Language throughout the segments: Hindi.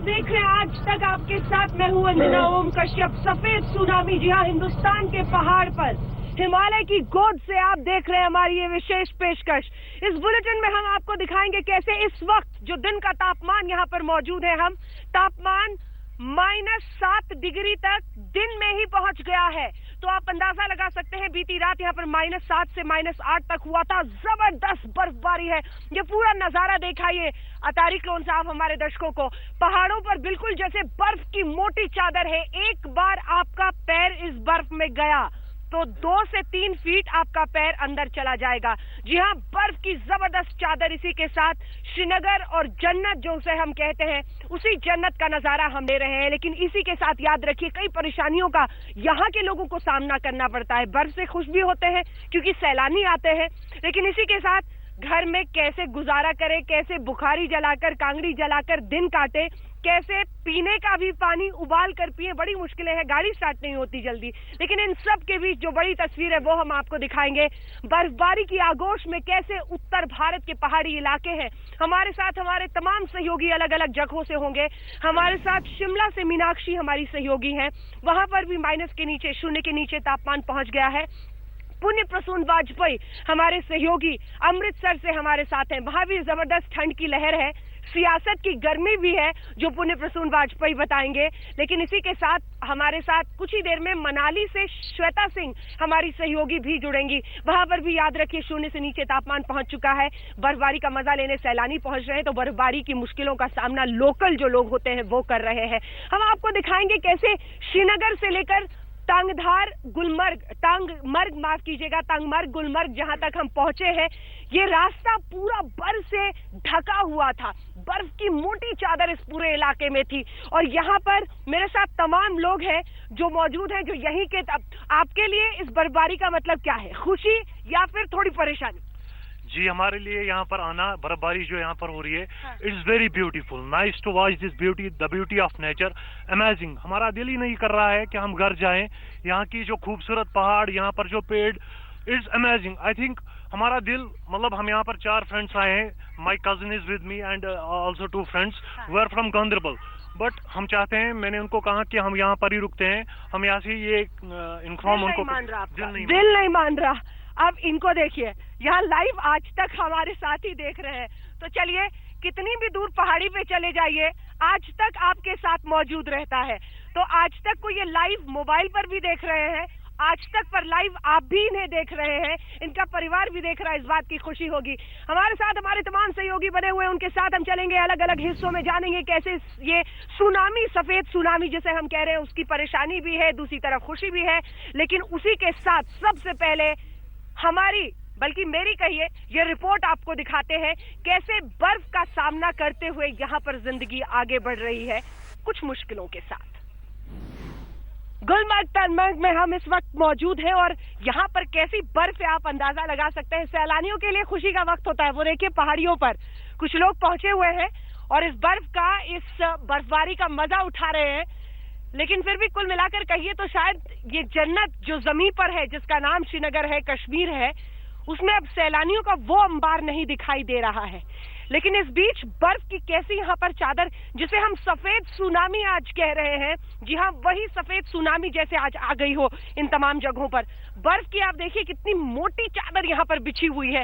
देख रहे हैं आज तक आपके साथ मैं हूं अंजना ओम कश्यप। सफेद सुनामी, जी हाँ, हिंदुस्तान के पहाड़ पर हिमालय की गोद से आप देख रहे हैं हमारी ये विशेष पेशकश। इस बुलेटिन में हम आपको दिखाएंगे कैसे इस वक्त जो दिन का तापमान यहाँ पर मौजूद है, हम तापमान -7 डिग्री तक दिन में ही पहुंच गया है। तो आप अंदाजा लगा सकते हैं बीती रात यहाँ पर -7 से -8 तक हुआ था। जबरदस्त बर्फबारी है। ये पूरा नजारा दिखाइए अतारी क्लोन साहब हमारे दर्शकों को। पहाड़ों पर बिल्कुल जैसे बर्फ की मोटी चादर है। एक बार आपका पैर इस बर्फ में गया तो 2 से 3 फीट आपका पैर अंदर चला जाएगा। जी हाँ, बर्फ की जबरदस्त चादर। इसी के साथ श्रीनगर और जन्नत जो उसे हम कहते हैं, उसी जन्नत का नजारा हम ले रहे हैं। लेकिन इसी के साथ याद रखिए कई परेशानियों का यहाँ के लोगों को सामना करना पड़ता है। बर्फ से खुश भी होते हैं क्योंकि सैलानी आते हैं, लेकिन इसी के साथ घर में कैसे गुजारा करें, कैसे बुखारी जलाकर, कांगड़ी जलाकर दिन काटे, कैसे पीने का भी पानी उबाल कर पिए, बड़ी मुश्किलें हैं। गाड़ी स्टार्ट नहीं होती जल्दी। लेकिन इन सब के बीच जो बड़ी तस्वीर है वो हम आपको दिखाएंगे। बर्फबारी की आगोश में कैसे उत्तर भारत के पहाड़ी इलाके हैं। हमारे साथ हमारे तमाम सहयोगी अलग अलग जगहों से होंगे। हमारे साथ शिमला से मीनाक्षी हमारी सहयोगी हैं, वहां पर भी माइनस के नीचे, शून्य के नीचे तापमान पहुंच गया है। पुण्य प्रसून वाजपेयी हमारे सहयोगी अमृतसर से हमारे साथ हैं, वहां भी जबरदस्त ठंड की लहर है। सियासत की गर्मी भी है जो पुण्य प्रसून वाजपेयी बताएंगे। लेकिन इसी के साथ हमारे साथ कुछ ही देर में मनाली से श्वेता सिंह हमारी सहयोगी भी जुड़ेंगी। वहां पर भी याद रखिए शून्य से नीचे तापमान पहुंच चुका है। बर्फबारी का मजा लेने सैलानी पहुंच रहे हैं, तो बर्फबारी की मुश्किलों का सामना लोकल जो लोग होते हैं वो कर रहे हैं। हम आपको दिखाएंगे कैसे श्रीनगर से लेकर टांगधार गुलमर्ग, टांगमर्ग गुलमर्ग जहां तक हम पहुंचे हैं, ये रास्ता पूरा बर्फ से ढका हुआ था। बर्फ की मोटी चादर इस पूरे इलाके में थी। और यहाँ पर मेरे साथ तमाम लोग हैं जो मौजूद हैं, जो यहीं के। आपके लिए इस बर्फबारी का मतलब क्या है? खुशी या फिर थोड़ी परेशानी? जी, हमारे लिए यहाँ पर आना, बर्फबारी जो यहाँ पर हो रही है, it's very beautiful, nice to watch this beauty, the beauty of nature, amazing. हमारा दिल ही नहीं कर रहा है कि हम घर जाएं। यहाँ की जो खूबसूरत पहाड़, यहाँ पर जो पेड़, इट्स अमेजिंग। आई थिंक हमारा दिल, मतलब हम यहाँ पर 4 फ्रेंड्स आए हैं। My cousin is with me and also 2 friends we are from Ganderbal. But हम चाहते हैं, मैंने उनको कहा कि हम यहाँ पर ही रुकते हैं, हम यहाँ से ये इन्फॉर्म उनको, दिल नहीं मान रहा। अब इनको देखिए, यहाँ लाइव आज तक हमारे साथ ही देख रहे हैं। तो चलिए, कितनी भी दूर पहाड़ी पे चले जाइए, आज तक आपके साथ मौजूद रहता है। तो आज तक को ये लाइव मोबाइल पर भी देख रहे हैं, आज तक पर लाइव आप भी इन्हें देख रहे हैं, इनका परिवार भी देख रहा है, इस बात की खुशी होगी। हमारे साथ हमारे तमाम सहयोगी बने हुए हैं, उनके साथ हम चलेंगे, अलग अलग हिस्सों में जानेंगे कैसे ये सुनामी, सफेद सुनामी जिसे हम कह रहे हैं, उसकी परेशानी भी है, दूसरी तरफ खुशी भी है। लेकिन उसी के साथ सबसे पहले हमारी, बल्कि मेरी कहिए, ये रिपोर्ट आपको दिखाते हैं कैसे बर्फ का सामना करते हुए यहाँ पर जिंदगी आगे बढ़ रही है, कुछ मुश्किलों के साथ। गुलमर्ग टांगमर्ग में हम इस वक्त मौजूद हैं और यहाँ पर कैसी बर्फ है आप अंदाजा लगा सकते हैं। सैलानियों के लिए खुशी का वक्त होता है। वो देखिए पहाड़ियों पर कुछ लोग पहुंचे हुए हैं और इस बर्फ का, इस बर्फबारी का मजा उठा रहे हैं। लेकिन फिर भी कुल मिलाकर कहिए तो शायद ये जन्नत जो जमीन पर है, जिसका नाम श्रीनगर है, कश्मीर है, उसमें अब सैलानियों का वो अंबार नहीं दिखाई दे रहा है। लेकिन इस बीच बर्फ की कैसी यहाँ पर चादर, जिसे हम सफेद सुनामी आज कह रहे हैं, जी हाँ, वही सफेद सुनामी जैसे आज आ गई हो इन तमाम जगहों पर। बर्फ की आप देखिए कितनी मोटी चादर यहाँ पर बिछी हुई है।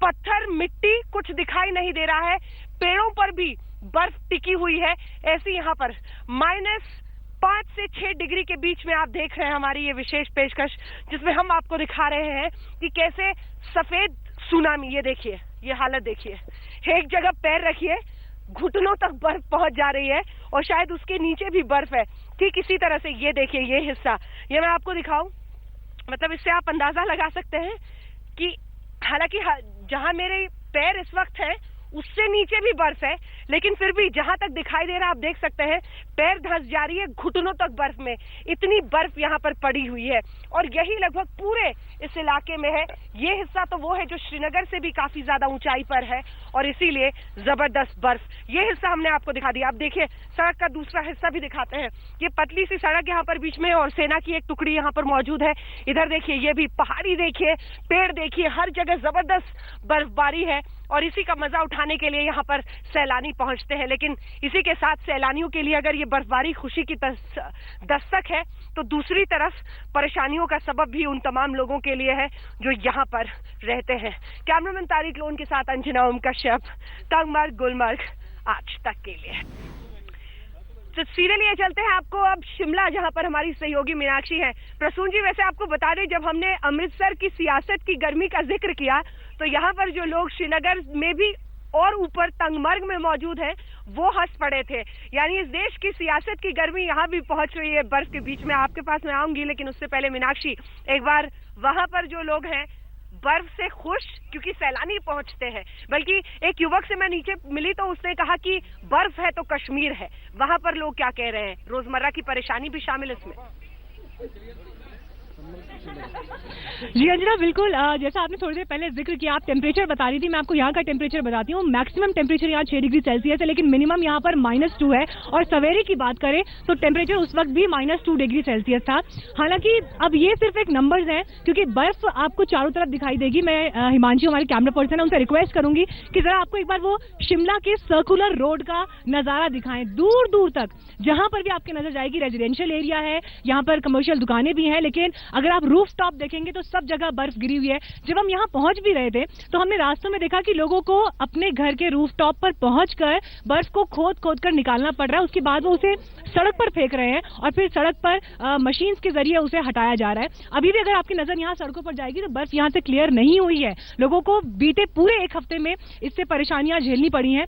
पत्थर, मिट्टी कुछ दिखाई नहीं दे रहा है। पेड़ों पर भी बर्फ टिकी हुई है। ऐसी यहाँ पर -5 से 6 डिग्री के बीच में आप देख रहे हैं हमारी ये विशेष पेशकश, जिसमें हम आपको दिखा रहे हैं कि कैसे सफेद सुनामी, ये देखिए, ये हालत देखिए, एक जगह पैर रखिए, घुटनों तक बर्फ पहुंच जा रही है और शायद उसके नीचे भी बर्फ है। ठीक इसी तरह से ये देखिए, ये हिस्सा, ये मैं आपको दिखाऊं, मतलब इससे आप अंदाजा लगा सकते हैं कि हालांकि जहां मेरे पैर इस वक्त है उससे नीचे भी बर्फ है, लेकिन फिर भी जहां तक दिखाई दे रहा आप देख सकते हैं पैर धंस जा रही है घुटनों तक बर्फ में। इतनी बर्फ यहाँ पर पड़ी हुई है और यही लगभग पूरे इस इलाके में है। ये हिस्सा तो वो है जो श्रीनगर से भी काफी ज्यादा ऊंचाई पर है और इसीलिए जबरदस्त बर्फ। ये हिस्सा हमने आपको दिखा दिया। आप देखिए सड़क का दूसरा हिस्सा भी दिखाते हैं। ये पतली सी सड़क यहाँ पर बीच में और सेना की एक टुकड़ी यहाँ पर मौजूद है। इधर देखिए, ये भी पहाड़ी देखिए, पेड़ देखिए, हर जगह जबरदस्त बर्फबारी है और इसी का मजा उठाने नहाने के लिए यहाँ पर सैलानी पहुंचते हैं, लेकिन इसी के साथ सैलानियों के लिए अगर ये बर्फबारी खुशी की दस्तक है तो दूसरी तरफ परेशानियों का सबब भी उन तमाम लोगों के लिए है जो यहाँ पर रहते हैं। कैमरामैन तारिक लोन के साथ अंजना ओम कश्यप, तंगमर्ग गुलमर्ग, आज तक के लिए। तो सीधे लिए चलते हैं आपको अब शिमला, जहां पर हमारी सहयोगी मीनाक्षी है। प्रसून जी, वैसे आपको बता दें, जब हमने अमृतसर की सियासत की गर्मी का जिक्र किया तो यहाँ पर जो लोग श्रीनगर में भी और ऊपर तंगमर्ग में मौजूद हैं वो हंस पड़े थे। यानी इस देश की सियासत की गर्मी यहाँ भी पहुंच रही है बर्फ के बीच में। आपके पास मैं आऊंगी, लेकिन उससे पहले मीनाक्षी, एक बार वहां पर जो लोग हैं बर्फ से खुश क्योंकि सैलानी पहुंचते हैं, बल्कि एक युवक से मैं नीचे मिली तो उसने कहा कि बर्फ है तो कश्मीर है। वहां पर लोग क्या कह रहे हैं, रोजमर्रा की परेशानी भी शामिल इसमें? जी अंजना, बिल्कुल। जैसा आपने थोड़ी देर पहले जिक्र किया, आप टेम्परेचर बता रही थी, मैं आपको यहाँ का टेम्परेचर बताती हूँ। मैक्सिमम टेम्परेचर यहाँ 6 डिग्री सेल्सियस है, लेकिन मिनिमम यहाँ पर -2 है। और सवेरे की बात करें तो टेम्परेचर उस वक्त भी -2 डिग्री सेल्सियस था। हालांकि अब ये सिर्फ एक नंबर्स हैं, क्योंकि बर्फ आपको चारों तरफ दिखाई देगी। मैं हिमांशी, हमारे कैमरा पर्सन है, उनसे रिक्वेस्ट करूंगी कि जरा आपको एक बार वो शिमला के सर्कुलर रोड का नजारा दिखाएं, दूर दूर तक। जहां पर भी आपकी नजर जाएगी रेजिडेंशियल एरिया है, यहाँ पर कमर्शियल दुकानें भी हैं, लेकिन अगर आप रूफ टॉप देखेंगे तो सब जगह बर्फ गिरी हुई है। जब हम यहाँ पहुंच भी रहे थे तो हमने रास्तों में देखा कि लोगों को अपने घर के रूफ टॉप पर पहुंचकर बर्फ को खोद खोद कर निकालना पड़ रहा है। उसके बाद वो उसे सड़क पर फेंक रहे हैं और फिर सड़क पर मशीन्स के जरिए उसे हटाया जा रहा है। अभी भी अगर आपकी नजर यहाँ सड़कों पर जाएगी तो बर्फ यहाँ से क्लियर नहीं हुई है। लोगों को बीते पूरे एक हफ्ते में इससे परेशानियां झेलनी पड़ी हैं।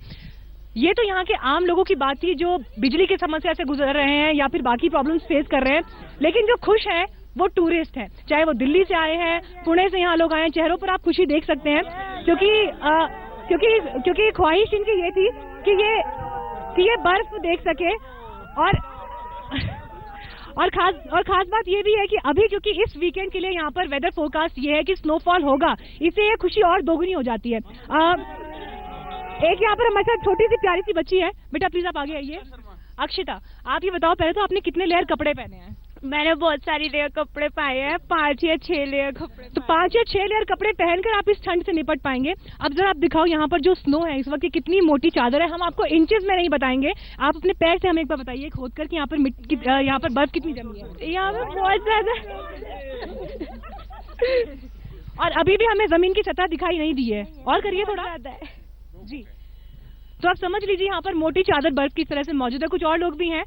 ये तो यहाँ के आम लोगों की बात थी जो बिजली की समस्या से गुजर रहे हैं या फिर बाकी प्रॉब्लम्स फेस कर रहे हैं, लेकिन जो खुश है वो टूरिस्ट है, चाहे वो दिल्ली से आए हैं, पुणे से यहाँ लोग आए हैं। चेहरों पर आप खुशी देख सकते हैं, क्योंकि ख्वाहिश इनकी ये थी कि ये बर्फ देख सके। और खास बात ये भी है कि अभी क्योंकि इस वीकेंड के लिए यहाँ पर वेदर फोरकास्ट ये है कि स्नोफॉल होगा, इससे ये खुशी और दोगुनी हो जाती है। एक यहाँ पर हमारे साथ छोटी सी प्यारी सी बच्ची है। बेटा प्लीज आप आगे आइए। अक्षिता, आप ये बताओ पहले तो आपने कितने लेयर कपड़े पहने हैं? मैंने बहुत सारी लेयर कपड़े पाए हैं, 5 या 6 लेयर कपड़े। तो 5 या 6 लेयर कपड़े पहनकर आप इस ठंड से निपट पाएंगे। अब जरा आप दिखाओ यहाँ पर जो स्नो है इस वक्त की कितनी मोटी चादर है। हम आपको इंचेस में नहीं बताएंगे, आप अपने पैर से हमें एक बार बताइए खोद कर कि यहाँ पर बर्फ कितनी जमी है। यहाँ पे बहुत ज्यादा और अभी भी हमें जमीन की सतह दिखाई नहीं दी है। और करिए थोड़ा ज्यादा है जी। तो आप समझ लीजिए यहाँ पर मोटी चादर बर्फ की तरह से मौजूद है। कुछ और लोग भी हैं।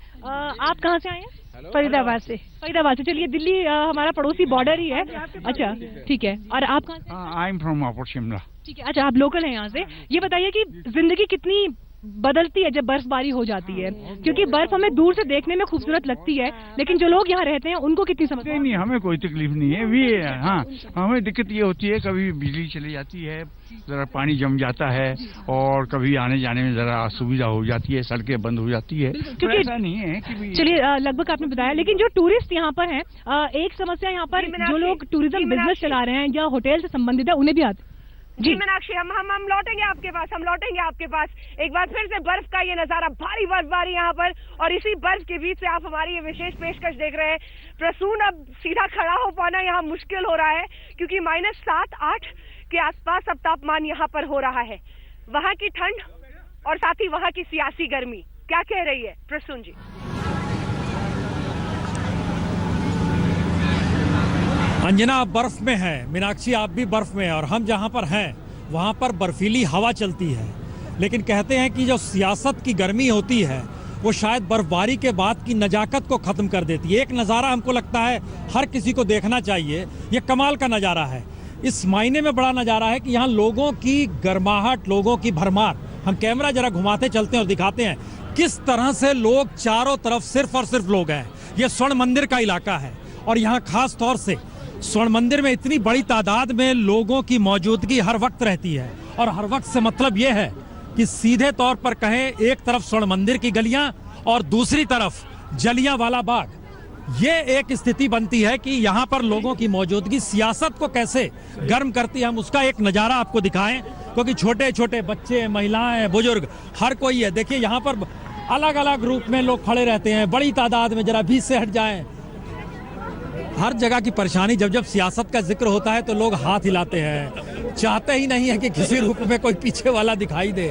आप कहाँ से आए हैं? फरीदाबाद से। फरीदाबाद से। चलिए, दिल्ली हमारा पड़ोसी बॉर्डर ही है। अच्छा ठीक है। और आप कहाँ से? I am from upper Shimla. ठीक है, अच्छा आप लोकल हैं यहाँ से। ये बताइए कि जिंदगी कितनी बदलती है जब बर्फबारी हो जाती है, क्योंकि बर्फ हमें दूर से देखने में खूबसूरत लगती है, लेकिन जो लोग यहाँ रहते हैं उनको कितनी समस्या? नहीं, हमें कोई तकलीफ नहीं है। भी हाँ, हमें दिक्कत ये होती है कभी बिजली चली जाती है, जरा पानी जम जाता है, और कभी आने जाने में जरा असुविधा हो जाती है, सड़कें बंद हो जाती है। क्योंकि ऐसा नहीं है कि चलिए लगभग आपने बताया, लेकिन जो टूरिस्ट यहाँ पर हैं, एक समस्या यहाँ पर जो लोग टूरिज्म बिजनेस चला रहे हैं या होटल से संबंधित है उन्हें भी आती जी। मीनाक्षी, हम लौटेंगे आपके पास। एक बार फिर से बर्फ का ये नजारा, भारी बर्फबारी यहाँ पर, और इसी बर्फ के बीच से आप हमारी ये विशेष पेशकश देख रहे हैं। प्रसून, अब सीधा खड़ा हो पाना यहाँ मुश्किल हो रहा है, क्योंकि -7-8 के आसपास अब तापमान यहाँ पर हो रहा है। वहाँ की ठंड और साथ ही वहाँ की सियासी गर्मी क्या कह रही है प्रसून जी? अंजना आप बर्फ में है, मीनाक्षी आप भी बर्फ में है, और हम जहाँ पर हैं वहाँ पर बर्फीली हवा चलती है। लेकिन कहते हैं कि जो सियासत की गर्मी होती है वो शायद बर्फबारी के बाद की नजाकत को ख़त्म कर देती है। एक नज़ारा हमको लगता है हर किसी को देखना चाहिए, ये कमाल का नज़ारा है। इस मायने में बड़ा नज़ारा है कि यहाँ लोगों की गर्माहट, लोगों की भरमार। हम कैमरा जरा घुमाते चलते हैं और दिखाते हैं किस तरह से लोग चारों तरफ सिर्फ और सिर्फ लोग हैं। ये स्वर्ण मंदिर का इलाका है और यहाँ खास तौर से स्वर्ण मंदिर में इतनी बड़ी तादाद में लोगों की मौजूदगी हर वक्त रहती है। और हर वक्त से मतलब ये है कि सीधे तौर पर कहें, एक तरफ स्वर्ण मंदिर की गलियां और दूसरी तरफ जलियांवाला बाग। ये एक स्थिति बनती है कि यहाँ पर लोगों की मौजूदगी सियासत को कैसे गर्म करती है। हम उसका एक नज़ारा आपको दिखाएं, क्योंकि छोटे छोटे बच्चे, महिलाएं, बुजुर्ग, हर कोई है। देखिए यहाँ पर अलग अलग ग्रुप में लोग खड़े रहते हैं बड़ी तादाद में। जरा बीच से हट जाएं। हर जगह की परेशानी। जब जब सियासत का जिक्र होता है तो लोग हाथ हिलाते हैं, चाहते ही नहीं है कि किसी रूप में कोई पीछे वाला दिखाई दे।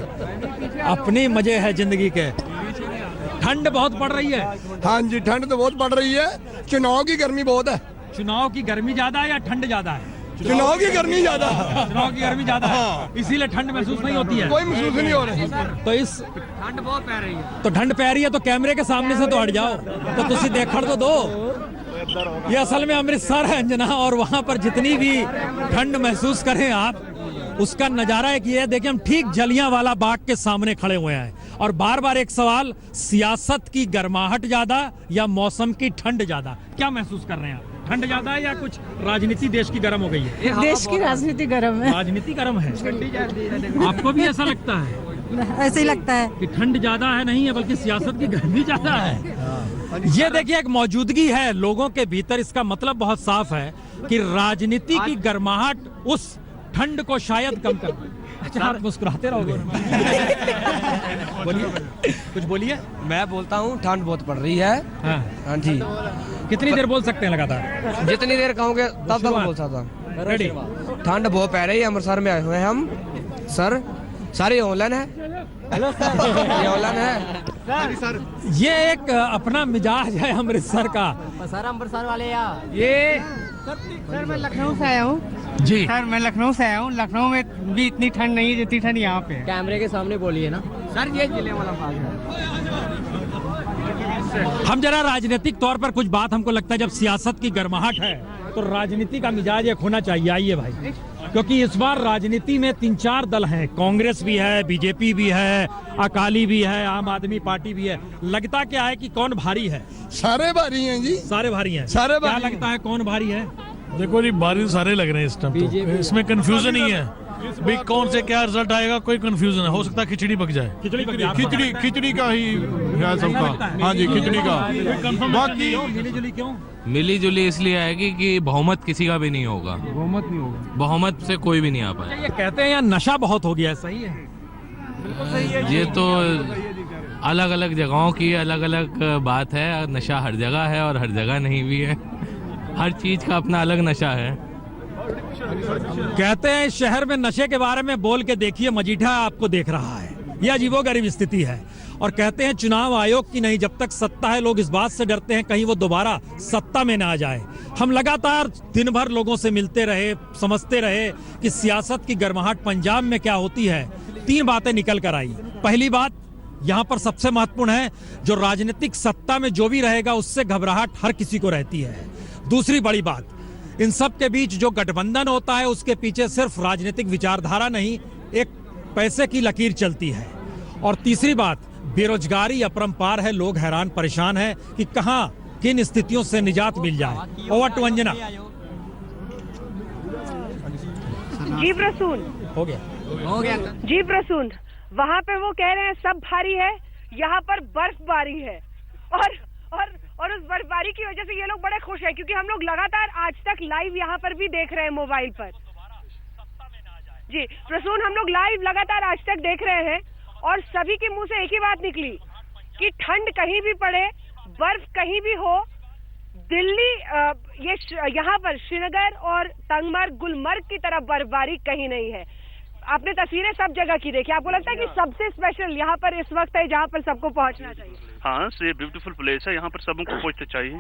अपनी मजे है जिंदगी के। ठंड बहुत पड़ रही है। हाँ जी, ठंड तो बहुत पड़ रही है। चुनाव की गर्मी बहुत है। चुनाव की गर्मी ज्यादा है या ठंड ज्यादा है? चुनाव की गर्मी ज्यादा। चुनाव की गर्मी ज्यादा है, इसीलिए ठंड महसूस नहीं होती है। कोई महसूस नहीं हो रही। तो इस ठंड बहुत पै रही है। तो ठंड पै रही है तो कैमरे के सामने से तो हट जाओ, तो तुसी देखड़ तो दो। ये असल में अमृतसर है अंजना, और वहां पर जितनी भी ठंड महसूस करें आप, उसका नजारा एक ये है। देखिए, हम ठीक जलियांवाला बाग के सामने खड़े हुए हैं और बार बार एक सवाल, सियासत की गर्माहट ज्यादा या मौसम की ठंड ज्यादा? क्या महसूस कर रहे हैं आप? ठंड ज्यादा है या कुछ राजनीति देश की गर्म हो गई है? देश की राजनीति गर्म है। राजनीति गर्म है, आपको भी ऐसा लगता है? ऐसे ही लगता है कि ठंड ज्यादा है, नहीं है बल्कि सियासत की गर्मी ज्यादा है। ये देखिए, एक मौजूदगी है लोगों के भीतर। इसका मतलब बहुत साफ है कि राजनीति की गर्माहट उस ठंड को शायद कम कर। अच्छा, आप मुस्कुराते रहोगे। बोलिए, कुछ बोलिए। मैं बोलता हूँ, ठंड बहुत पड़ रही है। हाँ जी। कितनी देर बोल सकते हैं लगातार? जितनी देर कहोगे तब तक बोल सकता हूँ। रेडी। ठंड बहुत पड़ रही है, अमृतसर में आए हुए हैं हम। सर, सारी ऑनलाइन है। हेलो सर, ये ऑनलाइन है सर। ये एक अपना मिजाज है अमृतसर का। सर, अमृतसर वाले यार। ये सर, मैं लखनऊ से आया हूँ जी। सर, मैं लखनऊ से आया हूँ। लखनऊ में भी इतनी ठंड नहीं है जितनी ठंड यहाँ पे है। कैमरे के सामने बोलिए ना सर, ये जिले वाला भाग है। हम जरा राजनीतिक तौर पर कुछ बात, हमको लगता है जब सियासत की गर्माहट है तो राजनीति का मिजाज एक होना चाहिए। आइए भाई, क्योंकि इस बार राजनीति में 3-4 दल हैं। कांग्रेस भी है, बीजेपी भी है, अकाली भी है, आम आदमी पार्टी भी है। लगता क्या है कि कौन भारी है? सारे भारी हैं जी, सारे भारी हैं। सारे क्या भारी लगता है कौन भारी है? देखो जी, बारिश सारे लग रहे हैं इस टाइम, तो इसमें कंफ्यूजन नहीं है भाई कौन से क्या रिजल्ट आएगा। कोई कंफ्यूजन है, हो सकता है खिचड़ी पक जाए। खिचड़ी का ही है सबका। हाँ जी, खिचड़ी का। बाकी मिली-जुली क्यों? मिली जुली इसलिए आएगी कि बहुमत किसी का भी नहीं होगा। बहुमत नहीं होगा। बहुमत से कोई भी नहीं आ पाए। ये कहते हैं यहाँ नशा बहुत हो गया है, सही है? ये तो अलग अलग जगहों की अलग अलग बात है। नशा हर जगह है और हर जगह नहीं भी है। हर चीज का अपना अलग नशा है। कहते हैं शहर में नशे के बारे में बोल के देखिए, मजीठा आपको देख रहा है। यह अजीबोगरीब स्थिति है। और कहते हैं चुनाव आयोग की नहीं, जब तक सत्ता है लोग इस बात से डरते हैं कहीं वो दोबारा सत्ता में ना आ जाए। हम लगातार दिन भर लोगों से मिलते रहे, समझते रहे कि सियासत की गर्माहट पंजाब में क्या होती है। 3 बातें निकल कर आई। पहली बात यहाँ पर सबसे महत्वपूर्ण है, जो राजनीतिक सत्ता में जो भी रहेगा उससे घबराहट हर किसी को रहती है। दूसरी बड़ी बात, इन सब के बीच जो गठबंधन होता है उसके पीछे सिर्फ राजनीतिक विचारधारा नहीं, एक पैसे की लकीर चलती है। और तीसरी बात, बेरोजगारी अपरंपार है। लोग हैरान परेशान हैं कि कहां किन स्थितियों से निजात मिल जाए। Over to Anjana. जी प्रसून, हो गया जी प्रसून, वहाँ पे वो कह रहे हैं सब भारी है, यहाँ पर बर्फबारी है। और उस बर्फबारी की वजह से ये लोग बड़े खुश हैं, क्योंकि हम लोग लगातार आज तक लाइव यहाँ पर भी देख रहे हैं मोबाइल पर। जी प्रसून, हम लोग लाइव लगातार आज तक देख रहे हैं और सभी के मुंह से एक ही बात निकली कि ठंड कहीं भी पड़े, बर्फ कहीं भी हो, दिल्ली ये यहाँ पर श्रीनगर और तंगमर्ग, गुलमर्ग की तरफ बर्फबारी कहीं नहीं है। आपने तस्वीरें सब जगह की देखी, आपको लगता है कि सबसे स्पेशल यहाँ पर इस वक्त है जहाँ पर सबको पहुँचना चाहिए? हाँ, ये ब्यूटीफुल प्लेस है, यहाँ पर सबको पहुँचना चाहिए।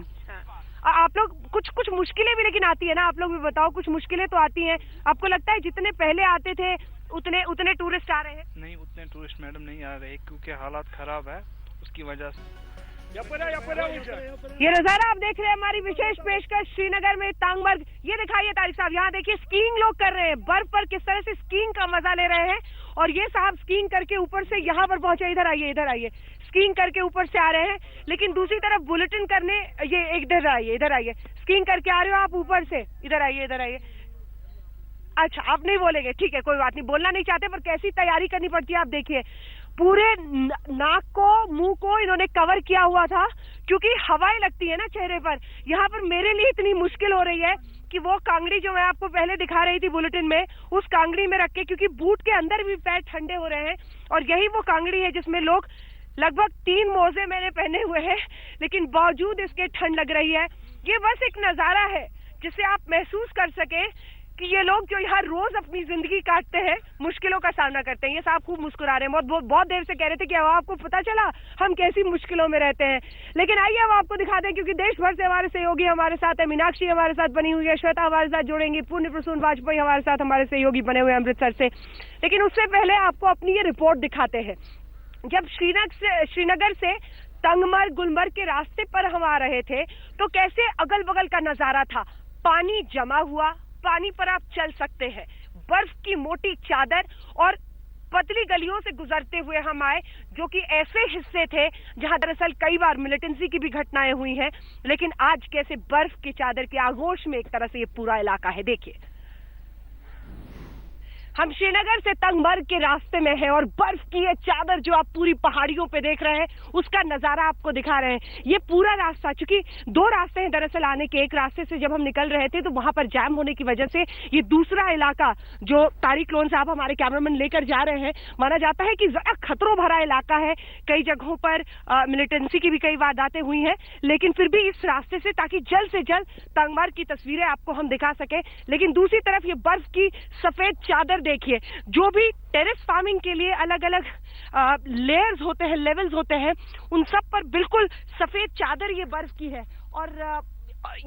आप लोग कुछ मुश्किलें भी लेकिन आती है ना, आप लोग भी बताओ, कुछ मुश्किलें तो आती हैं। आपको लगता है जितने पहले आते थे उतने टूरिस्ट आ रहे हैं? नहीं, उतने टूरिस्ट मैडम नहीं आ रहे, क्योंकि हालात खराब है, उसकी वजह से। ये नजारा आप देख रहे हैं, हमारी विशेष पेशकश श्रीनगर में तांगमर्ग। ये दिखाइए तारिक साहब, यहाँ देखिए स्कीइंग लोग कर रहे हैं, बर्फ पर किस तरह से स्कीइंग का मजा ले रहे हैं। और ये साहब स्कीइंग करके ऊपर से यहाँ पर पहुंचे। इधर आइए, स्कीइंग करके ऊपर से आ रहे हैं। लेकिन दूसरी तरफ बुलेटिन करने, ये इधर आइए, स्कीइंग करके आ रहे हो आप ऊपर से, इधर आइए। अच्छा, आप नहीं बोलेंगे, ठीक है, कोई बात नहीं, बोलना नहीं चाहते, पर कैसी तैयारी करनी पड़ती है आप देखिए। पूरे नाक को, मुंह को इन्होंने कवर किया हुआ था, क्योंकि हवाएं लगती है ना चेहरे पर। यहाँ पर मेरे लिए इतनी मुश्किल हो रही है कि वो कांगड़ी जो मैं आपको पहले दिखा रही थी बुलेटिन में, उस कांगड़ी में रख के, क्योंकि बूट के अंदर भी पैर ठंडे हो रहे हैं। और यही वो कांगड़ी है जिसमें लोग लगभग 3 मोजे मैंने पहने हुए हैं, लेकिन बावजूद इसके ठंड लग रही है। ये बस एक नजारा है जिसे आप महसूस कर सके कि ये लोग जो यहाँ रोज अपनी जिंदगी काटते हैं, मुश्किलों का सामना करते हैं। ये साहब खूब मुस्कुरा रहे हैं, बहुत देर से कह रहे थे कि अब आपको पता चला हम कैसी मुश्किलों में रहते हैं। लेकिन आइए अब आपको दिखा दें, क्योंकि देश भर से हमारे सहयोगी हमारे साथ है। मीनाक्षी हमारे साथ बनी हुई है, श्वेता हमारे साथ जुड़ेंगी, पुण्य प्रसून वाजपेयी हमारे साथ हमारे सहयोगी बने हुए अमृतसर से। लेकिन उससे पहले आपको अपनी ये रिपोर्ट दिखाते हैं। जब श्रीनगर से तंगमर गुलमर्ग के रास्ते पर हम आ रहे थे तो कैसे अगल बगल का नजारा था। पानी जमा हुआ, पानी पर आप चल सकते हैं, बर्फ की मोटी चादर और पतली गलियों से गुजरते हुए हम आए, जो कि ऐसे हिस्से थे जहां दरअसल कई बार मिलिटेंसी की भी घटनाएं हुई हैं। लेकिन आज कैसे बर्फ की चादर के आगोश में एक तरह से ये पूरा इलाका है। देखिए, हम श्रीनगर से तंगमर्ग के रास्ते में हैं और बर्फ की ये चादर जो आप पूरी पहाड़ियों पे देख रहे हैं उसका नजारा आपको दिखा रहे हैं। ये पूरा रास्ता, चूंकि दो रास्ते हैं दरअसल आने के, एक रास्ते से जब हम निकल रहे थे तो वहां पर जैम होने की वजह से ये दूसरा इलाका जो तारिक लोन साहब हमारे कैमरामैन लेकर जा रहे हैं, माना जाता है कि जरा खतरों भरा इलाका है। कई जगहों पर मिलिटेंसी की भी कई वारदातें हुई हैं, लेकिन फिर भी इस रास्ते से, ताकि जल्द से जल्द तंगमर्ग की तस्वीरें आपको हम दिखा सके। लेकिन दूसरी तरफ ये बर्फ की सफेद चादर देखिए, जो भी टेरेस फार्मिंग के लिए अलग अलग लेयर्स होते हैं, लेवल्स होते हैं, उन सब पर बिल्कुल सफेद चादर ये बर्फ की है। और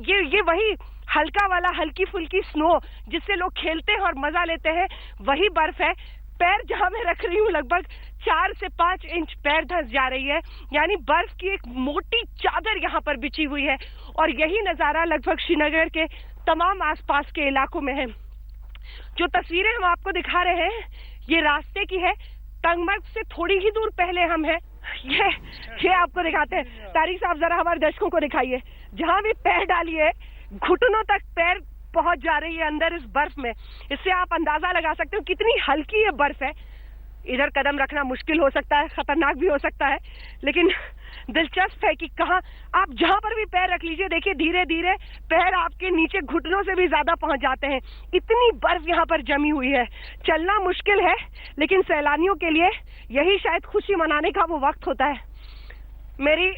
ये वही हल्का वाला हल्की फुल्की स्नो जिससे लोग खेलते हैं और मजा लेते हैं, वही बर्फ है। पैर जहां मैं रख रही हूँ लगभग 4 से 5 इंच पैर धंस जा रही है, यानी बर्फ की एक मोटी चादर यहाँ पर बिछी हुई है। और यही नजारा लगभग श्रीनगर के तमाम आसपास के इलाकों में है। जो तस्वीरें हम आपको दिखा रहे हैं ये रास्ते की है, तंगमर्ग से थोड़ी ही दूर पहले हम हैं। ये आपको दिखाते हैं। तारिक साहब जरा हमारे दर्शकों को दिखाइए, जहां भी पैर डालिए घुटनों तक पैर पहुंच जा रही है अंदर इस बर्फ में। इससे आप अंदाजा लगा सकते हो कितनी हल्की ये बर्फ है। इधर कदम रखना मुश्किल हो सकता है, खतरनाक भी हो सकता है, लेकिन दिलचस्प है कि कहाँ आप जहां पर भी पैर रख लीजिए, देखिए धीरे धीरे पैर आपके नीचे घुटनों से भी ज्यादा पहुंच जाते हैं। इतनी बर्फ यहाँ पर जमी हुई है, चलना मुश्किल है, लेकिन सैलानियों के लिए यही शायद खुशी मनाने का वो वक्त होता है। मेरी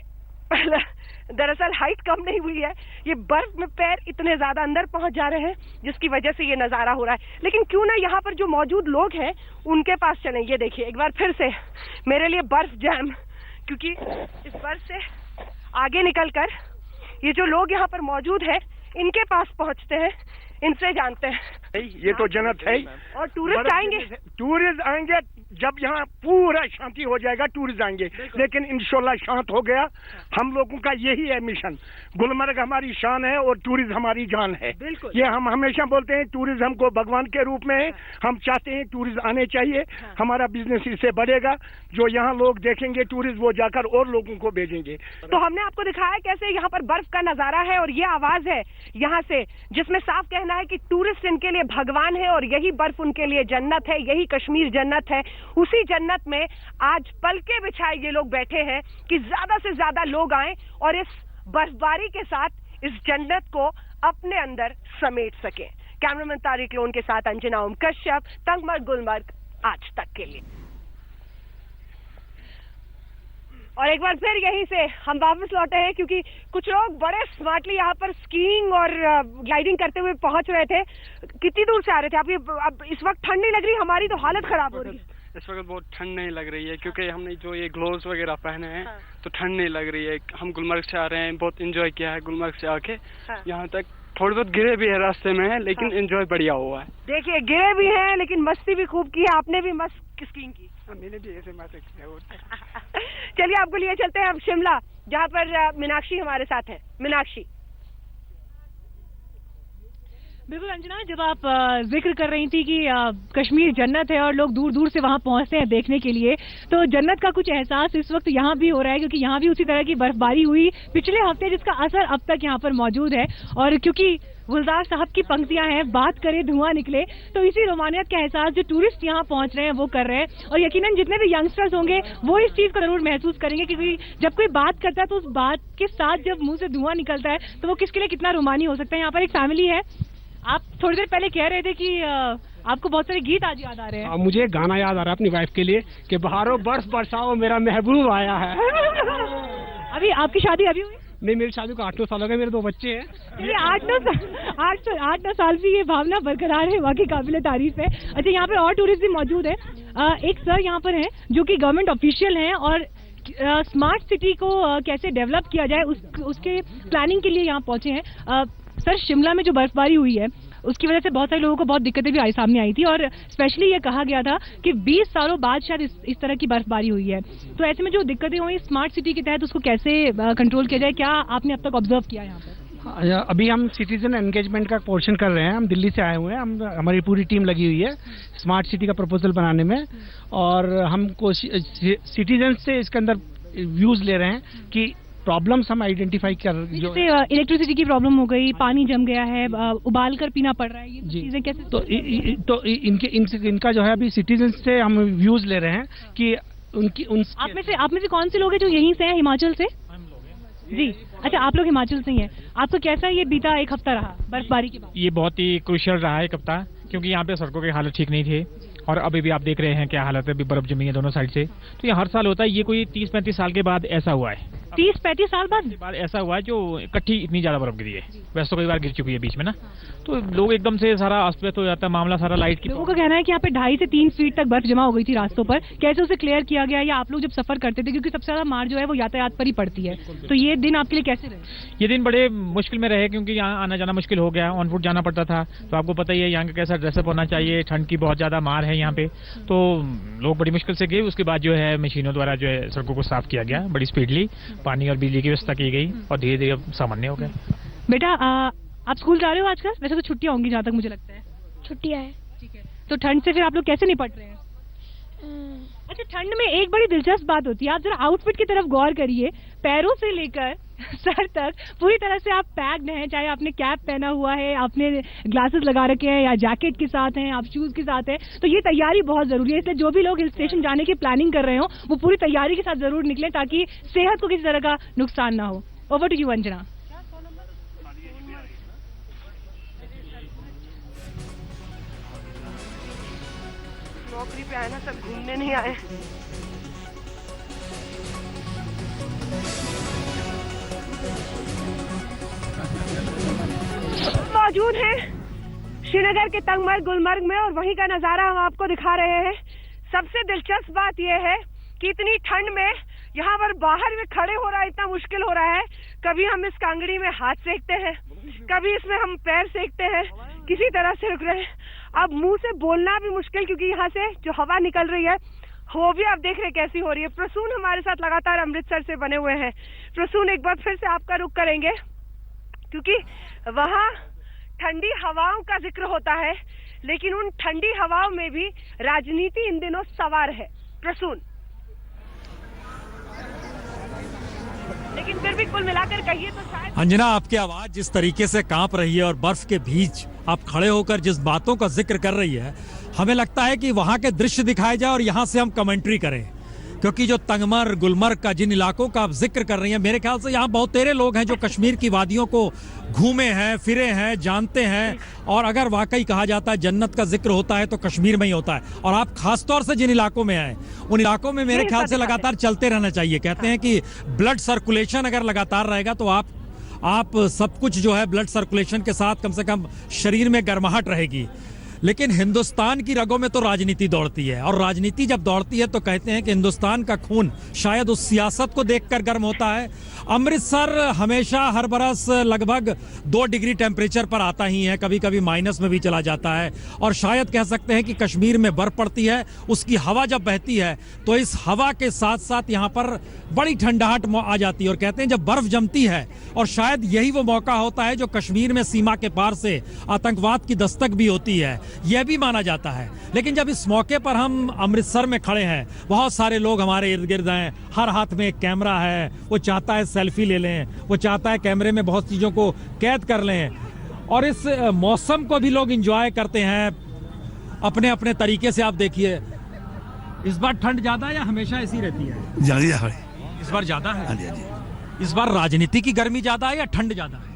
दरअसल हाइट कम नहीं हुई है, ये बर्फ में पैर इतने ज्यादा अंदर पहुंच जा रहे हैं जिसकी वजह से ये नजारा हो रहा है। लेकिन क्यों ना यहाँ पर जो मौजूद लोग हैं उनके पास चलें। ये देखिए एक बार फिर से मेरे लिए बर्फ जैम, क्योंकि इस बर्फ से आगे निकलकर ये जो लोग यहाँ पर मौजूद हैं इनके पास पहुँचते हैं, इनसे जानते हैं। ये तो जन्नत है। और टूरिस्ट आएंगे जब यहाँ पूरा शांति हो जाएगा, टूरिस्ट आएंगे। लेकिन इंशाल्लाह शांत हो गया। हम लोगों का यही है मिशन। गुलमर्ग हमारी शान है और टूरिज्म हमारी जान है। ये हम हमेशा बोलते हैं, टूरिज्म को भगवान के रूप में है। हम चाहते हैं टूरिस्ट आने चाहिए, हमारा बिजनेस इससे बढ़ेगा। जो यहाँ लोग देखेंगे टूरिस्ट, वो जाकर और लोगों को भेजेंगे। तो हमने आपको दिखाया कैसे यहाँ पर बर्फ का नजारा है, और ये आवाज है यहाँ से जिसमें साफ कहना है कि टूरिस्ट इनके लिए भगवान है और यही बर्फ उनके लिए जन्नत है, यही कश्मीर जन्नत है। उसी जन्नत में आज पलके बिछाए ये लोग बैठे हैं कि ज्यादा से ज्यादा लोग आएं और इस बर्फबारी के साथ इस जन्नत को अपने अंदर समेट सकें। कैमरामैन तारिक लोन के साथ अंजना ओम कश्यप, तंगमर्ग गुलमर्ग आज तक के लिए। और एक बार फिर यहीं से हम वापस लौटे हैं, क्योंकि कुछ लोग बड़े स्मार्टली यहाँ पर स्कीइंग और ग्लाइडिंग करते हुए पहुंच रहे थे। कितनी दूर से आ रहे थे आप? अब इस वक्त ठंड नहीं लग रही? हमारी तो हालत खराब हो रही है। इस वक्त बहुत ठंड नहीं लग रही है, क्योंकि हमने जो ये ग्लोव्स वगैरह पहने हैं तो ठंड नहीं लग रही है। हम गुलमर्ग से आ रहे हैं, बहुत एंजॉय किया है गुलमर्ग से आके। यहाँ तक थोड़ी बहुत गिरे भी है रास्ते में, लेकिन एंजॉय बढ़िया हुआ है। देखिए गिरे भी हैं लेकिन मस्ती भी खूब की है। आपने भी मस्त स्कीइंग की? मैंने भी ऐसे मस्ती की। चलिए आपको लिए चलते हैं अब शिमला, जहाँ पर मीनाक्षी हमारे साथ है। मीनाक्षी। बिल्कुल अंजना, जब आप जिक्र कर रही थी कि कश्मीर जन्नत है और लोग दूर दूर से वहां पहुंचते हैं देखने के लिए, तो जन्नत का कुछ एहसास इस वक्त यहाँ भी हो रहा है, क्योंकि यहाँ भी उसी तरह की बर्फबारी हुई पिछले हफ्ते, जिसका असर अब तक यहाँ पर मौजूद है। और क्योंकि गुलजार साहब की पंक्तियां हैं, बात करें धुआं निकले, तो इसी रोमानियत का एहसास जो टूरिस्ट यहाँ पहुंच रहे हैं वो कर रहे हैं। और यकीनन जितने भी यंगस्टर्स होंगे वो इस चीज को जरूर महसूस करेंगे, क्योंकि जब कोई बात करता है तो उस बात के साथ जब मुंह से धुआं निकलता है तो वो किसके लिए कितना रोमानी हो सकता है। यहाँ पर एक फैमिली है, आप थोड़ी देर पहले कह रहे थे कि आपको बहुत सारे गीत आज याद आ रहे हैं। मुझे गाना याद आ रहा है अपनी वाइफ के लिए कि बहारों बर्फ बरसाओ मेरा महबूब आया है। अभी आपकी शादी अभी हुई? नहीं, मेरी शादी को 8-9 साल हो गए, मेरे 2 बच्चे हैं। ये 8-9 साल भी ये भावना बरकरार है, वाकई काबिले तारीफ है। अच्छा, यहाँ पे और टूरिस्ट भी मौजूद है। एक सर यहाँ पर हैं जो कि गवर्नमेंट ऑफिशियल हैं और स्मार्ट सिटी को कैसे डेवलप किया जाए उसके प्लानिंग के लिए यहाँ पहुंचे हैं। सर, शिमला में जो बर्फबारी हुई है उसकी वजह से बहुत सारे लोगों को बहुत दिक्कतें भी सामने आई थी और स्पेशली ये कहा गया था कि 20 सालों बाद शायद इस तरह की बर्फबारी हुई है। तो ऐसे में जो दिक्कतें हुई स्मार्ट सिटी के तहत उसको कैसे कंट्रोल किया जाए, क्या आपने अब तक ऑब्जर्व किया यहाँ पर? अभी हम सिटीजन एंगेजमेंट का पोर्शन कर रहे हैं। हम दिल्ली से आए हुए हैं, हमारी पूरी टीम लगी हुई है स्मार्ट सिटी का प्रपोजल बनाने में और हमको सिटीजन से इसके अंदर व्यूज ले रहे हैं कि प्रॉब्लम्स हम आइडेंटिफाई कर, जो इलेक्ट्रिसिटी की प्रॉब्लम हो गई, पानी जम गया है, उबाल कर पीना पड़ रहा है, ये चीजें कैसे? इनका जो है अभी सिटीजन से हम व्यूज ले रहे हैं कि आप में से कौन से लोग हैं जो यहीं से हैं, हिमाचल से? जी, अच्छा, आप लोग हिमाचल से ही हैं। आपको कैसा ये बीता एक हफ्ता रहा बर्फबारी के बाद? ये बहुत ही क्रूशियल रहा है एक हफ्ता, क्योंकि यहाँ पे सड़कों की हालत ठीक नहीं थी और अभी भी आप देख रहे हैं क्या हालत है, अभी बर्फ जमी है दोनों साइड से। तो ये हर साल होता है, ये कोई 30-35 साल के बाद ऐसा हुआ है। 30-35 साल बाद ऐसा हुआ है जो इकट्ठी इतनी ज्यादा बर्फ गिरी है। वैसे तो कई बार गिर चुकी है बीच में ना, तो लोग एकदम से सारा अस्त व्यस्त हो जाता है मामला सारा। लाइट की लोगों का कहना है कि यहाँ पे 2.5 से 3 फीट तक बर्फ जमा हो गई थी रास्तों पर, कैसे उसे क्लियर किया गया, या आप लोग जब सफर करते थे, क्योंकि सबसे ज्यादा मार जो है वो यातायात पर ही पड़ती है, तो ये दिन आपके लिए कैसे रहे? ये दिन बड़े मुश्किल में रहे, क्योंकि यहाँ आना जाना मुश्किल हो गया, ऑन फुट जाना पड़ता था। तो आपको पता ही है यहाँ का कैसा ड्रेसअप होना चाहिए, ठंड की बहुत ज्यादा मार है यहाँ पे, तो लोग बड़ी मुश्किल से गए। उसके बाद जो है मशीनों द्वारा जो है सड़कों को साफ किया गया बड़ी स्पीडली, पानी और बिजली की व्यवस्था की गई और धीरे धीरे अब सामान्य हो गया। बेटा, आप स्कूल जा रहे हो आजकल? वैसे तो छुट्टियां होंगी जहाँ तक मुझे लगता है। छुट्टियां है। ठीक है, तो ठंड से फिर आप लोग कैसे निपट रहे हैं? अच्छा, ठंड में एक बड़ी दिलचस्प बात होती है, आप जरा आउटफिट की तरफ गौर करिए, पैरों से लेकर सर तक पूरी तरह से आप पैक्ड हैं, चाहे आपने कैप पहना हुआ है, आपने ग्लासेस लगा रखे हैं या जैकेट के साथ हैं, आप शूज के साथ हैं, तो ये तैयारी बहुत जरूरी है। इसलिए जो भी लोग हिल स्टेशन जाने की प्लानिंग कर रहे हो वो पूरी तैयारी के साथ जरूर निकले ताकि सेहत को किसी तरह का नुकसान ना हो। Over to you Anjana. नौकरी पे आए ना, सब घूमने नहीं आए। मौजूद हैं श्रीनगर के तंगमर्ग गुलमर्ग में और वहीं का नजारा हम आपको दिखा रहे हैं। सबसे दिलचस्प बात यह है कि इतनी ठंड में यहाँ पर बाहर में खड़े हो रहा है इतना मुश्किल हो रहा है। कभी हम इस कांगड़ी में हाथ सेकते हैं, कभी इसमें हम पैर सेकते हैं, किसी तरह से रुक रहे हैं। अब मुंह से बोलना भी मुश्किल, क्योंकि यहाँ से जो हवा निकल रही है वो भी आप देख रहे कैसी हो रही है। प्रसून हमारे साथ लगातार अमृतसर से बने हुए हैं। प्रसून, एक बार फिर से आपका रुख करेंगे, क्योंकि वहाँ ठंडी हवाओं का जिक्र होता है, लेकिन उन ठंडी हवाओं में भी राजनीति इन दिनों सवार है। प्रसून, लेकिन फिर भी कुल मिलाकर कहिए तो शायद। अंजना, आपकी आवाज जिस तरीके से कांप रही है और बर्फ के बीच आप खड़े होकर जिस बातों का जिक्र कर रही है, हमें लगता है कि वहां के दृश्य दिखाए जाए और यहां से हम कमेंट्री करें, क्योंकि जो तंगमर्ग गुलमर्ग का जिन इलाकों का आप जिक्र कर रही हैं, मेरे ख्याल से यहाँ बहुत तेरे लोग हैं जो कश्मीर की वादियों को घूमे हैं, फिरे हैं, जानते हैं, और अगर वाकई कहा जाता है जन्नत का जिक्र होता है तो कश्मीर में ही होता है। और आप खासतौर से जिन इलाकों में आए उन इलाकों में मेरे ख्याल से लगातार चलते रहना चाहिए। कहते हैं कि ब्लड सर्कुलेशन अगर लगातार रहेगा तो आप सब कुछ जो है ब्लड सर्कुलेशन के साथ कम से कम शरीर में गर्माहट रहेगी। लेकिन हिंदुस्तान की रगों में तो राजनीति दौड़ती है, और राजनीति जब दौड़ती है तो कहते हैं कि हिंदुस्तान का खून शायद उस सियासत को देखकर गर्म होता है। अमृतसर हमेशा हर बरस लगभग 2 डिग्री टेम्परेचर पर आता ही है, कभी कभी माइनस में भी चला जाता है, और शायद कह सकते हैं कि कश्मीर में बर्फ पड़ती है, उसकी हवा जब बहती है तो इस हवा के साथ साथ यहाँ पर बड़ी ठंडाहट आ जाती है। और कहते हैं जब बर्फ जमती है, और शायद यही वो मौका होता है जो कश्मीर में सीमा के पार से आतंकवाद की दस्तक भी होती है, यह भी माना जाता है। लेकिन जब इस मौके पर हम अमृतसर में खड़े हैं, बहुत सारे लोग हमारे इर्द गिर्द हैं, हर हाथ में एक कैमरा है, वो चाहता है सेल्फी ले लें, वो चाहता है कैमरे में बहुत चीज़ों को कैद कर लें, और इस मौसम को भी लोग एंजॉय करते हैं अपने अपने तरीके से। आप देखिए इस बार ठंड ज्यादा है या हमेशा ऐसी रहती है? ज्यादा, इस बार ज्यादा है। हाँ जी, हाँ जी। इस बार राजनीति की गर्मी ज्यादा है या ठंड ज्यादा है?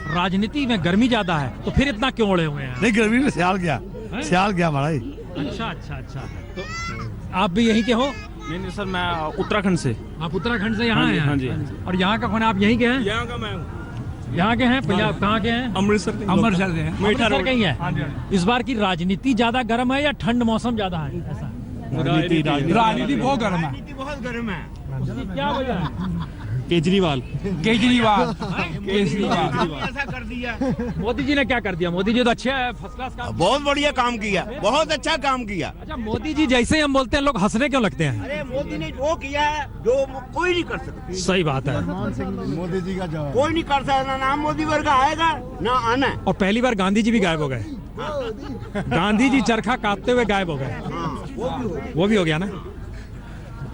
राजनीति में गर्मी ज्यादा है, तो फिर इतना क्यों ओढ़े हुए हैं? नहीं, गर्मी में सियाल गया हमारा। अच्छा अच्छा अच्छा, तो आप भी यहीं के हो? नहीं सर, मैं उत्तराखंड से। आप उत्तराखंड से यहाँ आए हैं? हाँ जी। और यहाँ का कौन है? आप यहीं के हैं? यहाँ का मैं हूँ। यहाँ के हैं? पंजाब कहाँ के हैं? अमृतसर से हैं। अमृतसर के ही है। इस बार की राजनीति ज्यादा गर्म है या ठंड मौसम ज्यादा है? ऐसा राजनीति बहुत गर्म है। उसकी क्या वजह है? केजरीवाल। ऐसा कर दिया। मोदी जी ने क्या कर दिया? मोदी जी तो अच्छे है, फर्स्ट क्लास काम। बहुत बढ़िया काम किया, बहुत अच्छा काम किया। अच्छा, मोदी जी जैसे ही हम बोलते हैं लोग हंसने क्यों लगते हैं? अरे मोदी ने वो किया है जो कोई नहीं कर सकता। सही बात है। मोदी जी का जवाब कोई नहीं कर सकता, ना मोदी वर्ग आएगा ना आना है। और पहली बार गांधी जी भी गायब हो गए। गांधी जी चरखा काटते हुए गायब हो गए। वो भी हो गया ना।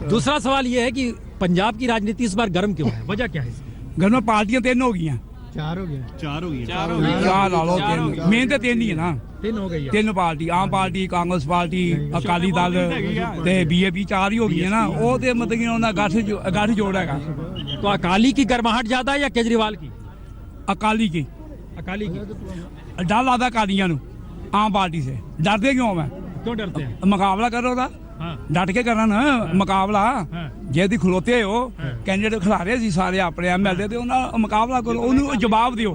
दूसरा सवाल ये है कि पंजाब की राजनीति इस बार गर्म क्यों है? वजह क्या है इसकी? घर में पार्टियां 3 हो गई हैं। 4 हो गया। 4 ला लो, 3 मेन तो 3 ही है ना। 3 हो गई है। 3 पार्टी, आम पार्टी, कांग्रेस पार्टी, अकाली दल ते बीजेपी 4 ही हो गई है ना। वो तो मतलब कि उन्होंने गाठ जोड़ेगा। तो अकाली की गर्माहट ज्यादा है या केजरीवाल की? अकाली की डर लगता अकालियां नूं आम पार्टी से। डरते क्यों? मैं क्यों डरते हैं? मुकाबला करो था, डट के करन मुकाबला। जे दी खलोते हो कैंडिडेट खिला रहे सी सारे अपने MLA ते उन्हां मुकाबला करो, उन्हें जवाब दियो।